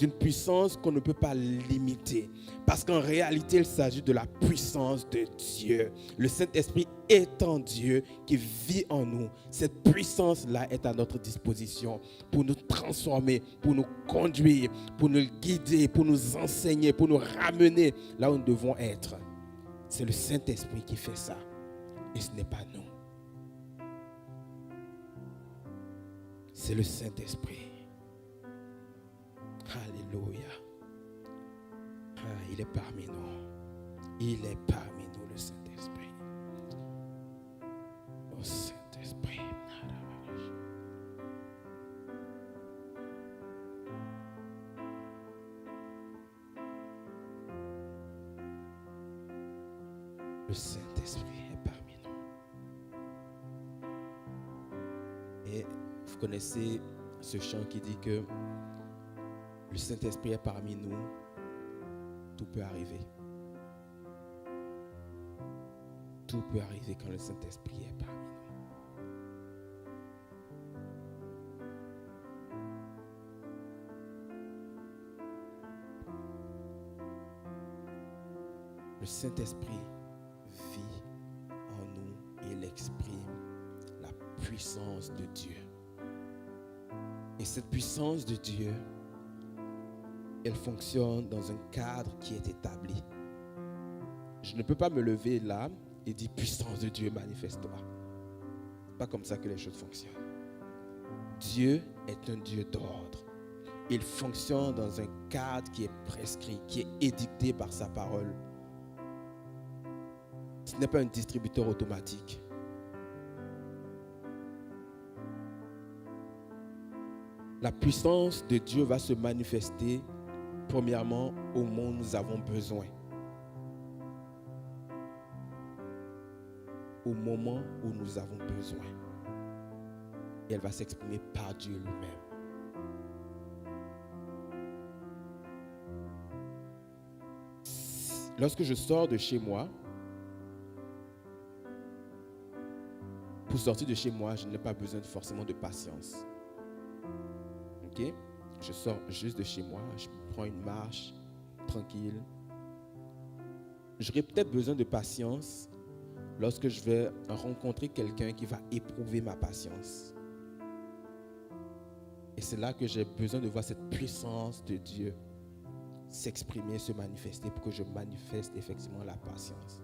[SPEAKER 1] d'une puissance qu'on ne peut pas limiter. Parce qu'en réalité, il s'agit de la puissance de Dieu. Le Saint-Esprit étant Dieu qui vit en nous, cette puissance-là est à notre disposition pour nous transformer, pour nous conduire, pour nous guider, pour nous enseigner, pour nous ramener là où nous devons être. C'est le Saint-Esprit qui fait ça et ce n'est pas nous. C'est le Saint-Esprit. Alléluia. Il est parmi nous. Il est parmi nous, le Saint-Esprit. Oh Saint-Esprit. Le Saint-Esprit est parmi nous. Et vous connaissez ce chant qui dit que le Saint-Esprit est parmi nous, tout peut arriver. Tout peut arriver quand le Saint-Esprit est parmi nous. Le Saint-Esprit vit en nous et il exprime la puissance de Dieu. Et cette puissance de Dieu, elle fonctionne dans un cadre qui est établi. Je ne peux pas me lever là et dire puissance de Dieu, manifeste-toi. Ce n'est pas comme ça que les choses fonctionnent. Dieu est un Dieu d'ordre. Il fonctionne dans un cadre qui est prescrit, qui est édicté par sa parole. Ce n'est pas un distributeur automatique. La puissance de Dieu va se manifester premièrement au moment où nous avons besoin. Au moment où nous avons besoin. Et elle va s'exprimer par Dieu lui-même. Lorsque je sors de chez moi, pour sortir de chez moi, je n'ai pas besoin forcément de patience. Ok? Je sors juste de chez moi, je prends une marche tranquille. J'aurai peut-être besoin de patience lorsque je vais rencontrer quelqu'un qui va éprouver ma patience. Et c'est là que j'ai besoin de voir cette puissance de Dieu s'exprimer, se manifester pour que je manifeste effectivement la patience.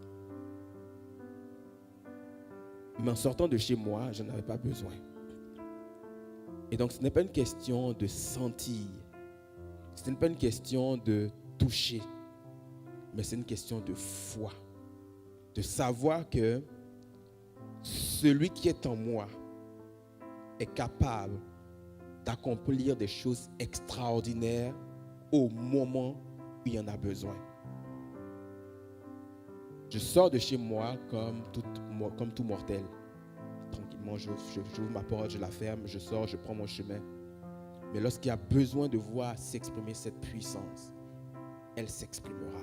[SPEAKER 1] Mais en sortant de chez moi, je n'avais pas besoin. Et donc, ce n'est pas une question de sentir. Ce n'est pas une question de toucher. Mais c'est une question de foi. De savoir que celui qui est en moi est capable d'accomplir des choses extraordinaires au moment où il y en a besoin. Je sors de chez moi comme tout mortel. Tranquillement, j'ouvre ma porte, je la ferme, je sors, je prends mon chemin. Mais lorsqu'il y a besoin de voir s'exprimer cette puissance, elle s'exprimera.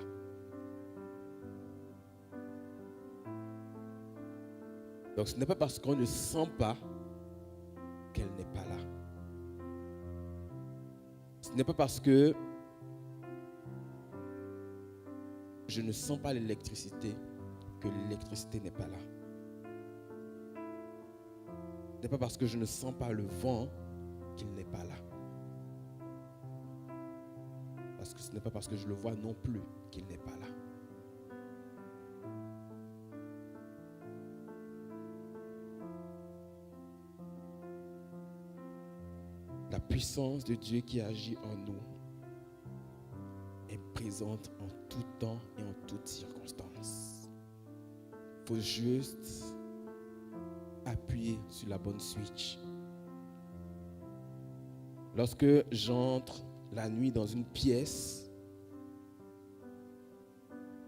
[SPEAKER 1] Donc ce n'est pas parce qu'on ne sent pas qu'elle n'est pas là. Ce n'est pas parce que je ne sens pas l'électricité que l'électricité n'est pas là. Ce n'est pas parce que je ne sens pas le vent qu'il n'est pas là. Parce que ce n'est pas parce que je le vois non plus qu'il n'est pas là. La puissance de Dieu qui agit en nous est présente en tout temps et en toutes circonstances. Il faut juste appuyer sur la bonne switch. Lorsque j'entre la nuit dans une pièce,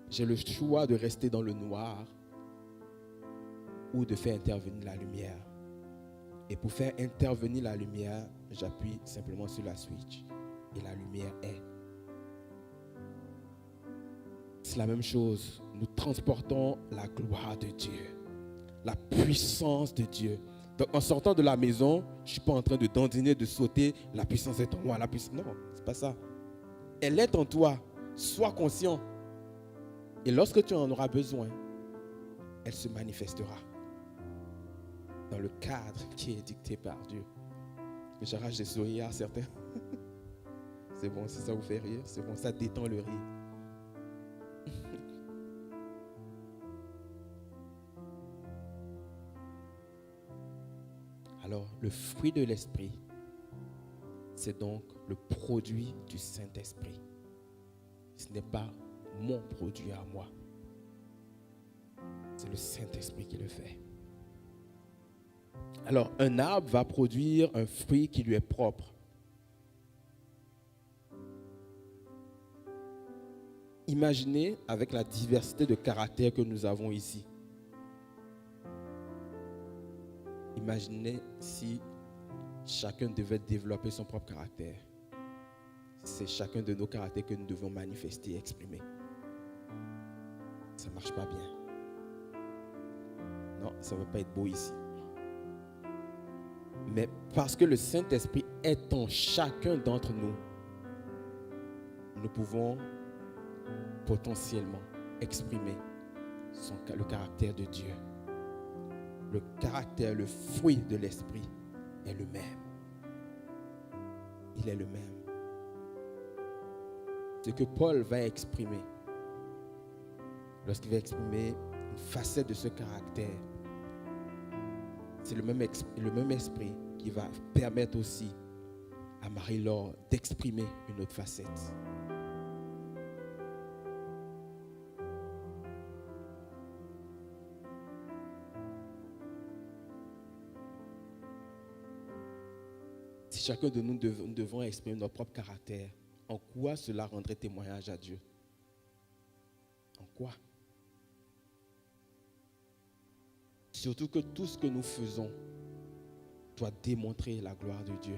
[SPEAKER 1] j'ai le choix de rester dans le noir ou de faire intervenir la lumière. Et pour faire intervenir la lumière, j'appuie simplement sur la switch et la lumière est. C'est la même chose. Nous transportons la gloire de Dieu, la puissance de Dieu. Donc en sortant de la maison, je ne suis pas en train de dandiner, de sauter. La puissance est en moi. La puissance... Non, ce n'est pas ça. Elle est en toi. Sois conscient. Et lorsque tu en auras besoin, elle se manifestera dans le cadre qui est dicté par Dieu. J'arrache des sourires à certains. C'est bon, si ça vous fait rire, c'est bon, ça détend le rire. Alors, le fruit de l'esprit, c'est donc le produit du Saint-Esprit. Ce n'est pas mon produit à moi. C'est le Saint-Esprit qui le fait. Alors, un arbre va produire un fruit qui lui est propre. Imaginez avec la diversité de caractères que nous avons ici. Imaginez si chacun devait développer son propre caractère. C'est chacun de nos caractères que nous devons manifester et exprimer. Ça ne marche pas bien. Non, ça ne va pas être beau ici. Mais parce que le Saint-Esprit est en chacun d'entre nous, nous pouvons potentiellement exprimer le caractère de Dieu. Le caractère, le fruit de l'esprit est le même. Il est le même. Ce que Paul va exprimer, lorsqu'il va exprimer une facette de ce caractère, c'est le même esprit qui va permettre aussi à Marie-Laure d'exprimer une autre facette. Si chacun de nous devons exprimer notre propre caractère, en quoi cela rendrait témoignage à Dieu? En quoi? Surtout que tout ce que nous faisons doit démontrer la gloire de Dieu.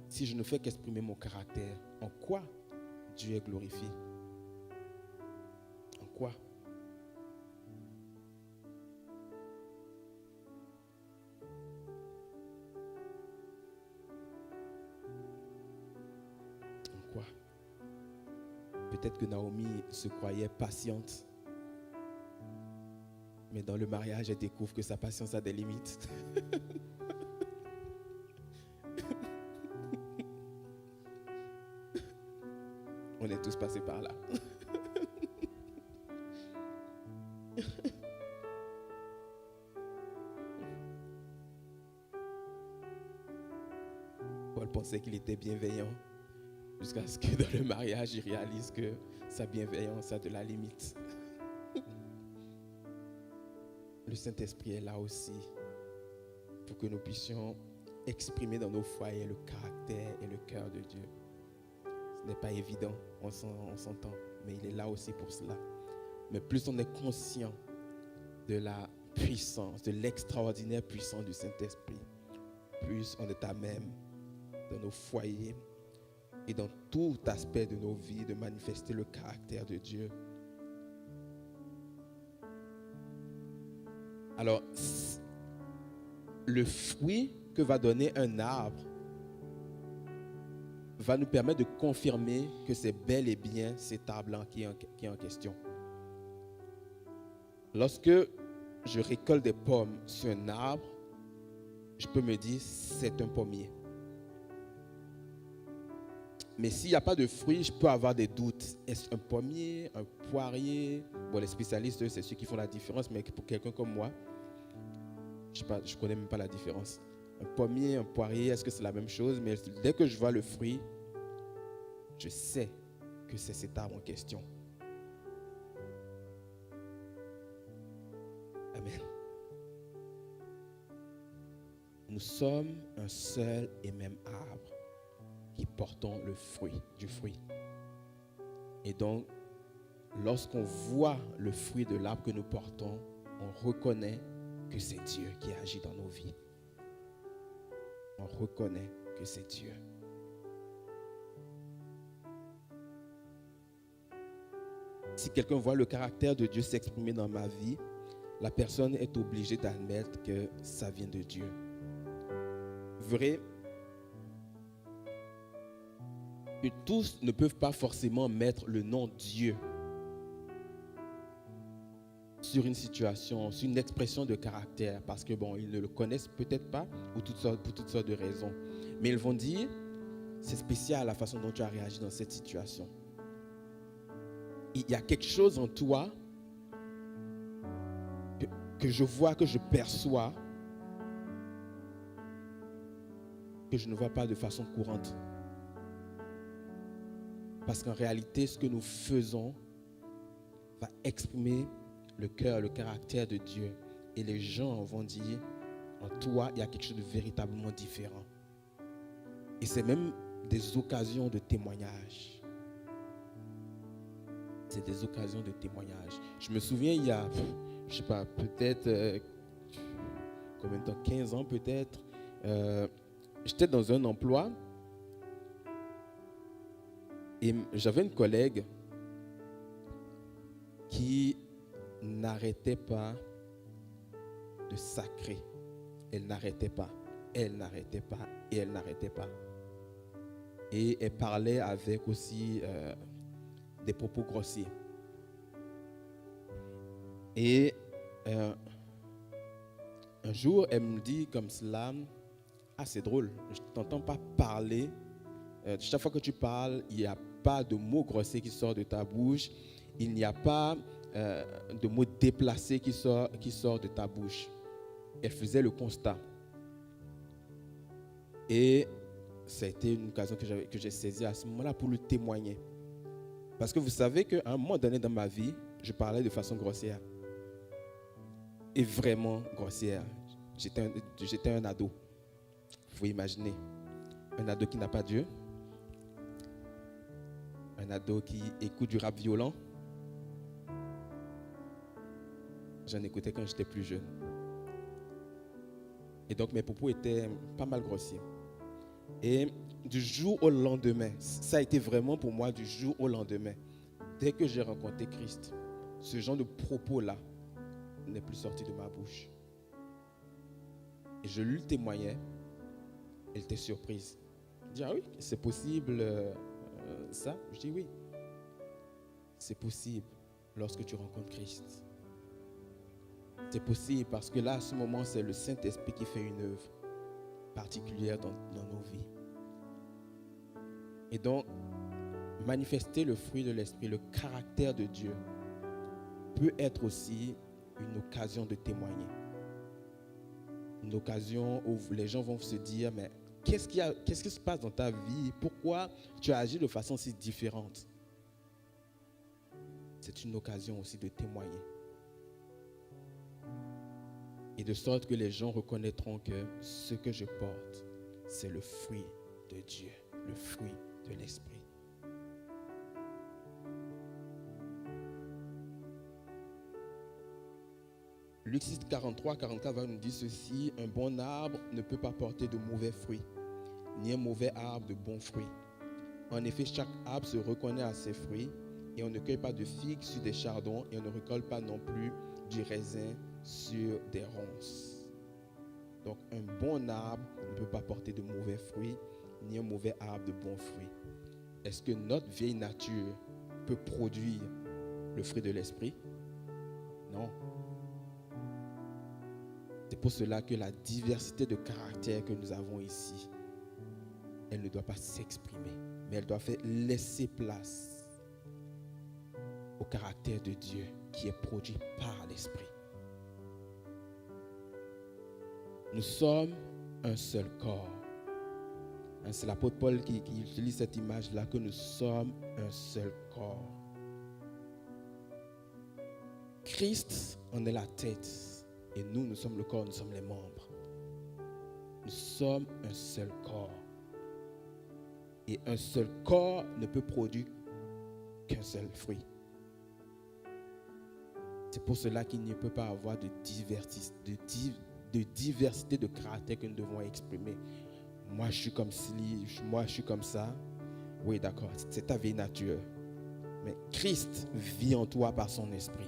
[SPEAKER 1] Si je ne fais qu'exprimer mon caractère, en quoi Dieu est glorifié? En quoi? En quoi? Peut-être que Naomi se croyait patiente. Mais dans le mariage, elle découvre que sa patience a des limites. On est tous passés par là. Paul pensait qu'il était bienveillant jusqu'à ce que dans le mariage, il réalise que sa bienveillance a de la limite. Le Saint-Esprit est là aussi pour que nous puissions exprimer dans nos foyers le caractère et le cœur de Dieu. Ce n'est pas évident, on s'entend, mais il est là aussi pour cela. Mais plus on est conscient de la puissance, de l'extraordinaire puissance du Saint-Esprit, plus on est à même dans nos foyers et dans tout aspect de nos vies de manifester le caractère de Dieu. Alors, le fruit que va donner un arbre va nous permettre de confirmer que c'est bel et bien cet arbre-là qui est en question. Lorsque je récolte des pommes sur un arbre, je peux me dire c'est un pommier. Mais s'il n'y a pas de fruit, je peux avoir des doutes. Est-ce un pommier, un poirier? Bon, les spécialistes, c'est ceux qui font la différence, mais pour quelqu'un comme moi, je ne connais même pas la différence. Un pommier, un poirier, est-ce que c'est la même chose? Mais dès que je vois le fruit, je sais que c'est cet arbre en question. Amen. Nous sommes un seul et même arbre qui portons du fruit. Et donc, lorsqu'on voit le fruit de l'arbre que nous portons, on reconnaît que c'est Dieu qui agit dans nos vies. On reconnaît que c'est Dieu. Si quelqu'un voit le caractère de Dieu s'exprimer dans ma vie, la personne est obligée d'admettre que ça vient de Dieu. Vrai, que tous ne peuvent pas forcément mettre le nom Dieu sur une situation, sur une expression de caractère, parce que bon, ils ne le connaissent peut-être pas pour toutes sortes de raisons. Mais ils vont dire, c'est spécial la façon dont tu as réagi dans cette situation. Il y a quelque chose en toi que je vois, que je perçois, que je ne vois pas de façon courante. Parce qu'en réalité, ce que nous faisons va exprimer le cœur, le caractère de Dieu. Et les gens vont dire, en toi, il y a quelque chose de véritablement différent. Et c'est même des occasions de témoignage. C'est des occasions de témoignage. Je me souviens, il y a, je ne sais pas, peut-être, combien de temps, 15 ans peut-être, j'étais dans un emploi et j'avais une collègue qui n'arrêtait pas de sacrer. Elle n'arrêtait pas, elle n'arrêtait pas et elle n'arrêtait pas. Et elle parlait avec aussi des propos grossiers. Et un jour, elle me dit comme cela, « Ah, c'est drôle, je ne t'entends pas parler. Chaque fois que tu parles, il n'y a pas de mots grossiers qui sortent de ta bouche. Il n'y a pas de mots déplacés qui sortent de ta bouche. » Elle faisait le constat. Et ça a été une occasion que j'ai saisie à ce moment-là pour lui témoigner. Parce que vous savez qu'à un moment donné dans ma vie, je parlais de façon grossière. Et vraiment grossière. J'étais un ado. Vous pouvez imaginer. Un ado qui n'a pas Dieu. Un ado qui écoute du rap violent. J'en écoutais quand j'étais plus jeune. Et donc mes propos étaient pas mal grossiers. Et du jour au lendemain, ça a été vraiment pour moi du jour au lendemain. Dès que j'ai rencontré Christ, ce genre de propos-là n'est plus sorti de ma bouche. Et je lui témoignais. Elle était surprise. Je dis, ah oui, c'est possible ça? Je dis oui. C'est possible lorsque tu rencontres Christ. C'est possible parce que là, à ce moment, c'est le Saint-Esprit qui fait une œuvre particulière dans nos vies. Et donc, manifester le fruit de l'Esprit, le caractère de Dieu, peut être aussi une occasion de témoigner. Une occasion où les gens vont se dire, mais qu'est-ce qui se passe dans ta vie? Pourquoi tu as agi de façon si différente? C'est une occasion aussi de témoigner. Et de sorte que les gens reconnaîtront que ce que je porte, c'est le fruit de Dieu, le fruit de l'Esprit. Luc 6, 43, 44 va nous dire ceci, un bon arbre ne peut pas porter de mauvais fruits, ni un mauvais arbre de bons fruits. En effet, chaque arbre se reconnaît à ses fruits, et on ne cueille pas de figues sur des chardons, et on ne récolte pas non plus du raisin sur des ronces. Donc, un bon arbre ne peut pas porter de mauvais fruits, ni un mauvais arbre de bons fruits. Est-ce que notre vieille nature peut produire le fruit de l'esprit? Non. C'est pour cela que la diversité de caractères que nous avons ici, elle ne doit pas s'exprimer, mais elle doit laisser place au caractère de Dieu qui est produit par l'Esprit. Nous sommes un seul corps. C'est l'apôtre Paul qui utilise cette image-là, que nous sommes un seul corps. Christ en est la tête et nous sommes le corps, nous sommes les membres. Nous sommes un seul corps. Et un seul corps ne peut produire qu'un seul fruit. C'est pour cela qu'il ne peut pas avoir de diversité de caractères que nous devons exprimer. Moi, je suis comme ci, moi, je suis comme ça. Oui, d'accord, c'est ta vieille nature. Mais Christ vit en toi par son esprit.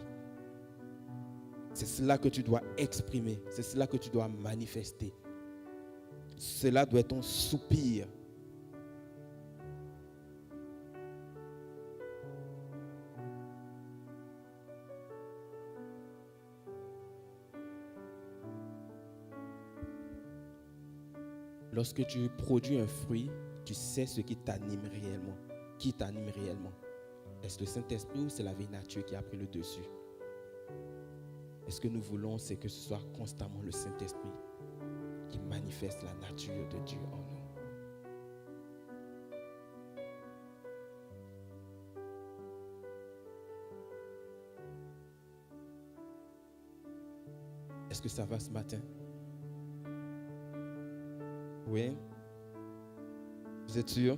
[SPEAKER 1] C'est cela que tu dois exprimer. C'est cela que tu dois manifester. Cela doit être ton soupir. Lorsque tu produis un fruit, tu sais ce qui t'anime réellement. Qui t'anime réellement? Est-ce le Saint-Esprit ou c'est la vieille nature qui a pris le dessus? Et ce que nous voulons, c'est que ce soit constamment le Saint-Esprit qui manifeste la nature de Dieu en nous. Est-ce que ça va ce matin? Oui? Vous êtes sûr?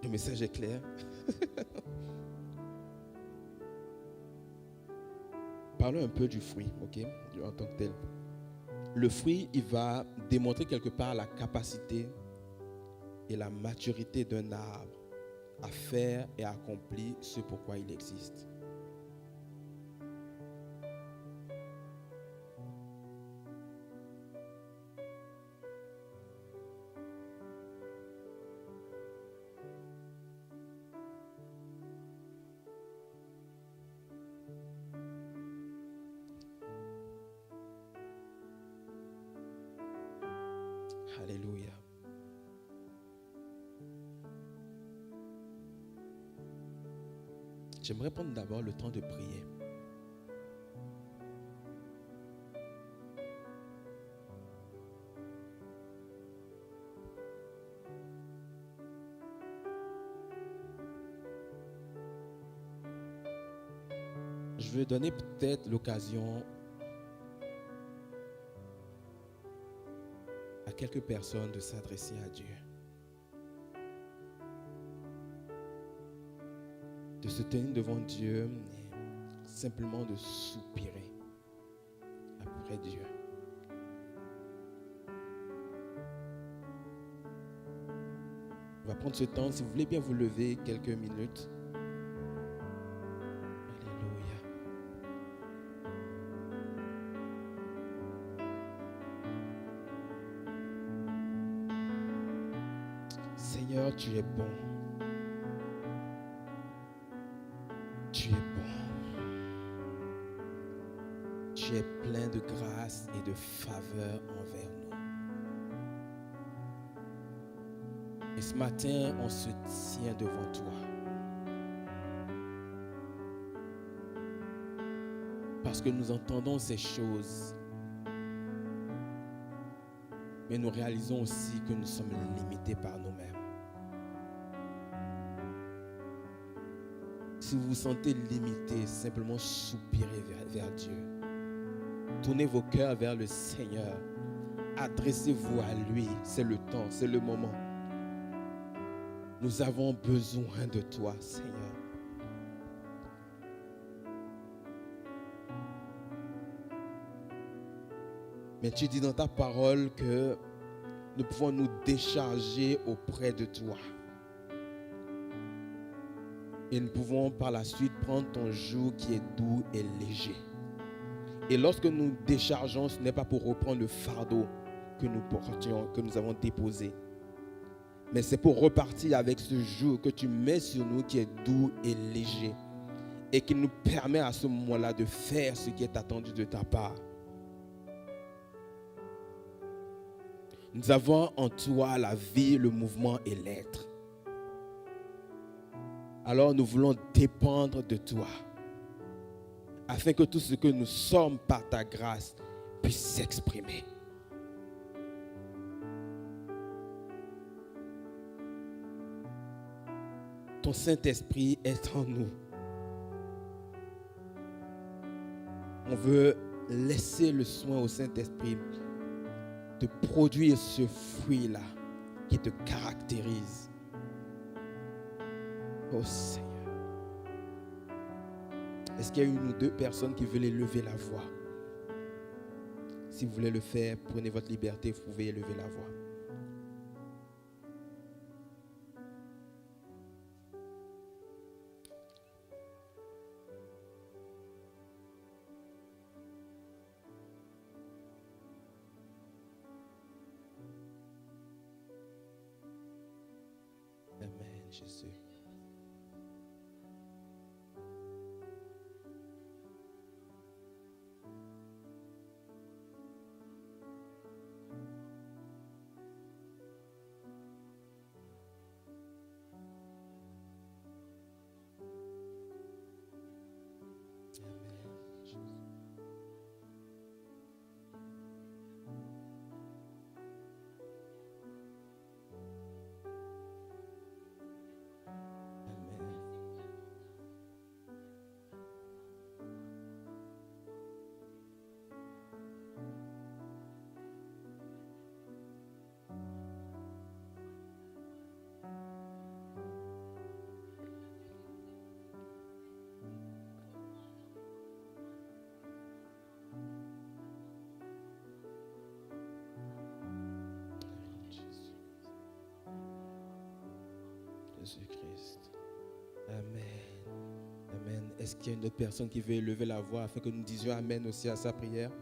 [SPEAKER 1] Le message est clair. Parlons un peu du fruit, ok, en tant que tel. Le fruit, il va démontrer quelque part la capacité et la maturité d'un arbre à faire et à accomplir ce pourquoi il existe. Alléluia. J'aimerais prendre d'abord le temps de prier. Je veux donner peut-être l'occasion à quelques personnes de s'adresser à Dieu. De se tenir devant Dieu et simplement de soupirer après Dieu. On va prendre ce temps, si vous voulez bien vous lever quelques minutes. Alléluia. Seigneur, tu es bon. Tu es bon. Tu es plein de grâce et de faveur envers nous. Et ce matin, on se tient devant toi. Parce que nous entendons ces choses. Mais nous réalisons aussi que nous sommes limités par nous-mêmes. Si vous vous sentez limité, simplement soupirez vers Dieu. Tournez vos cœurs vers le Seigneur. Adressez-vous à lui. C'est le temps, c'est le moment. Nous avons besoin de toi, Seigneur. Mais tu dis dans ta parole que nous pouvons nous décharger auprès de toi. Et nous pouvons par la suite prendre ton joug qui est doux et léger. Et lorsque nous déchargeons, ce n'est pas pour reprendre le fardeau que nous portions, que nous avons déposé. Mais c'est pour repartir avec ce joug que tu mets sur nous qui est doux et léger. Et qui nous permet à ce moment-là de faire ce qui est attendu de ta part. Nous avons en toi la vie, le mouvement et l'être. Alors nous voulons dépendre de toi, afin que tout ce que nous sommes par ta grâce puisse s'exprimer. Ton Saint-Esprit est en nous. On veut laisser le soin au Saint-Esprit de produire ce fruit-là qui te caractérise. Oh Seigneur. Est-ce qu'il y a une ou deux personnes qui veulent élever la voix? Si vous voulez le faire, prenez votre liberté, vous pouvez élever la voix. Amen, Jésus. Jésus-Christ. Amen. Amen. Est-ce qu'il y a une autre personne qui veut élever la voix afin que nous disions Amen aussi à sa prière?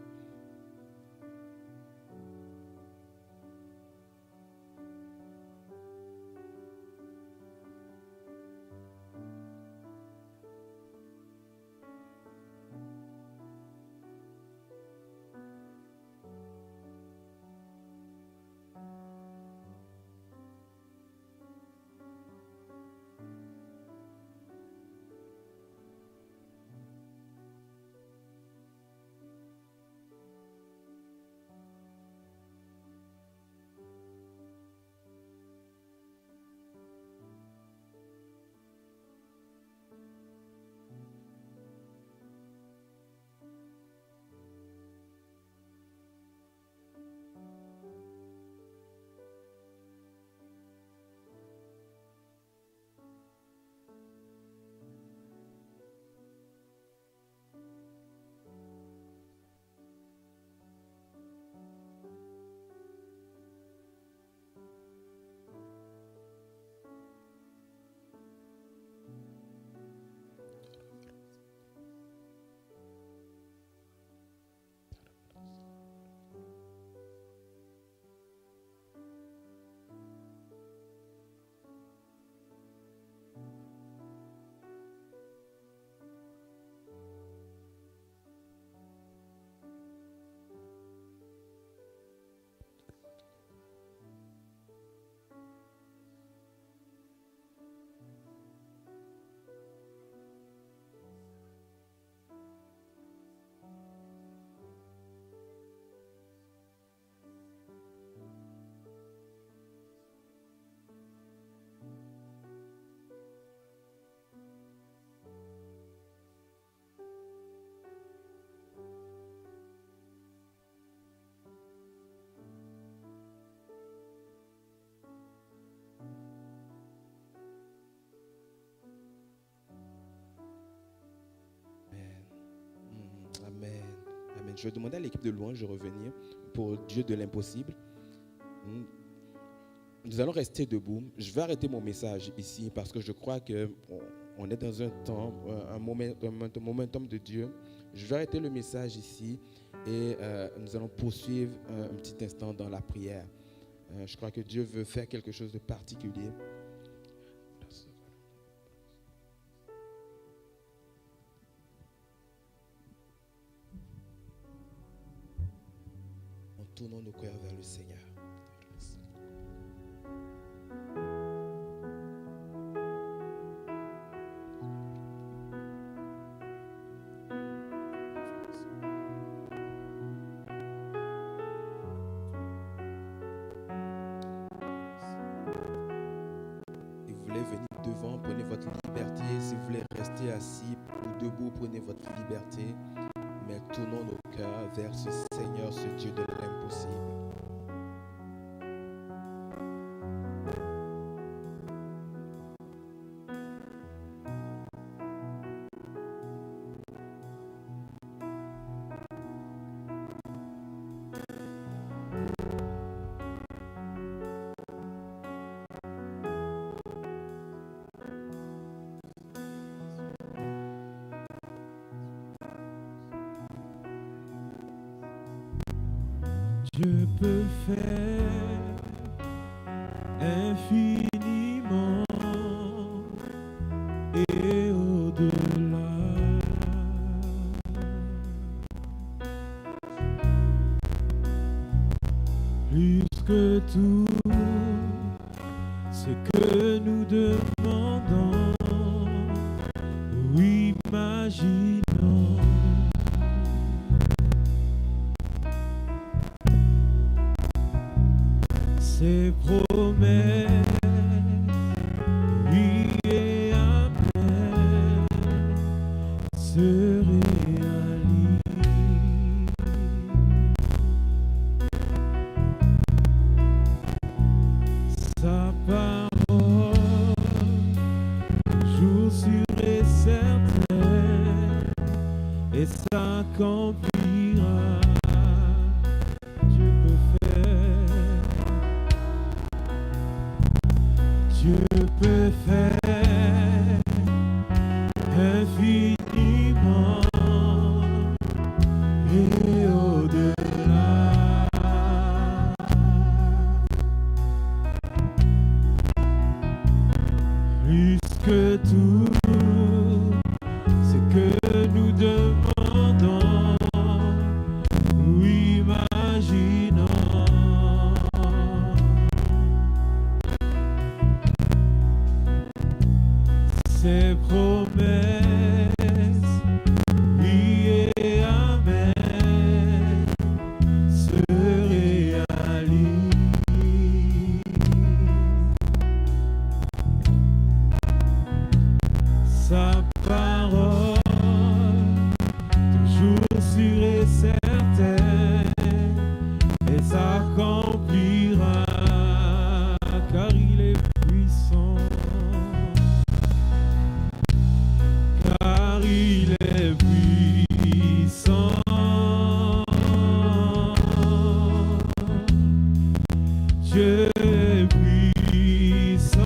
[SPEAKER 1] Amen. Amen. Je vais demander à l'équipe de louange de revenir pour Dieu de l'impossible. Nous allons rester debout. Je vais arrêter mon message ici parce que je crois qu'on est dans un temps, un momentum de Dieu. Je vais arrêter le message ici et nous allons poursuivre un petit instant dans la prière. Je crois que Dieu veut faire quelque chose de particulier. Tournons nos cœurs vers le Seigneur. Si vous voulez venir devant, prenez votre liberté. Si vous voulez rester assis ou debout, prenez votre liberté. Mais tournons nos cœurs vers ce Seigneur, ce Dieu de l'impossible.
[SPEAKER 2] Je peux faire infiniment et au-delà. Plus que tout ce que nous demandons ou imaginons. Ses promesses, oui et amen, se réalisent. Sa parole, toujours sûre et certaine, et s'accomplira. Dieu peut faire Dieu est puissant,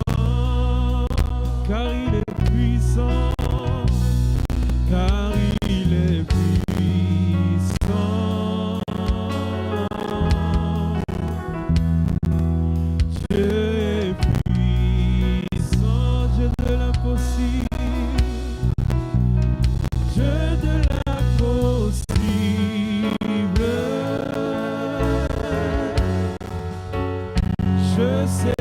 [SPEAKER 2] car il est puissant, car il est puissant. Dieu est puissant, Dieu de l'impossible, Dieu de l'impossible. Je sais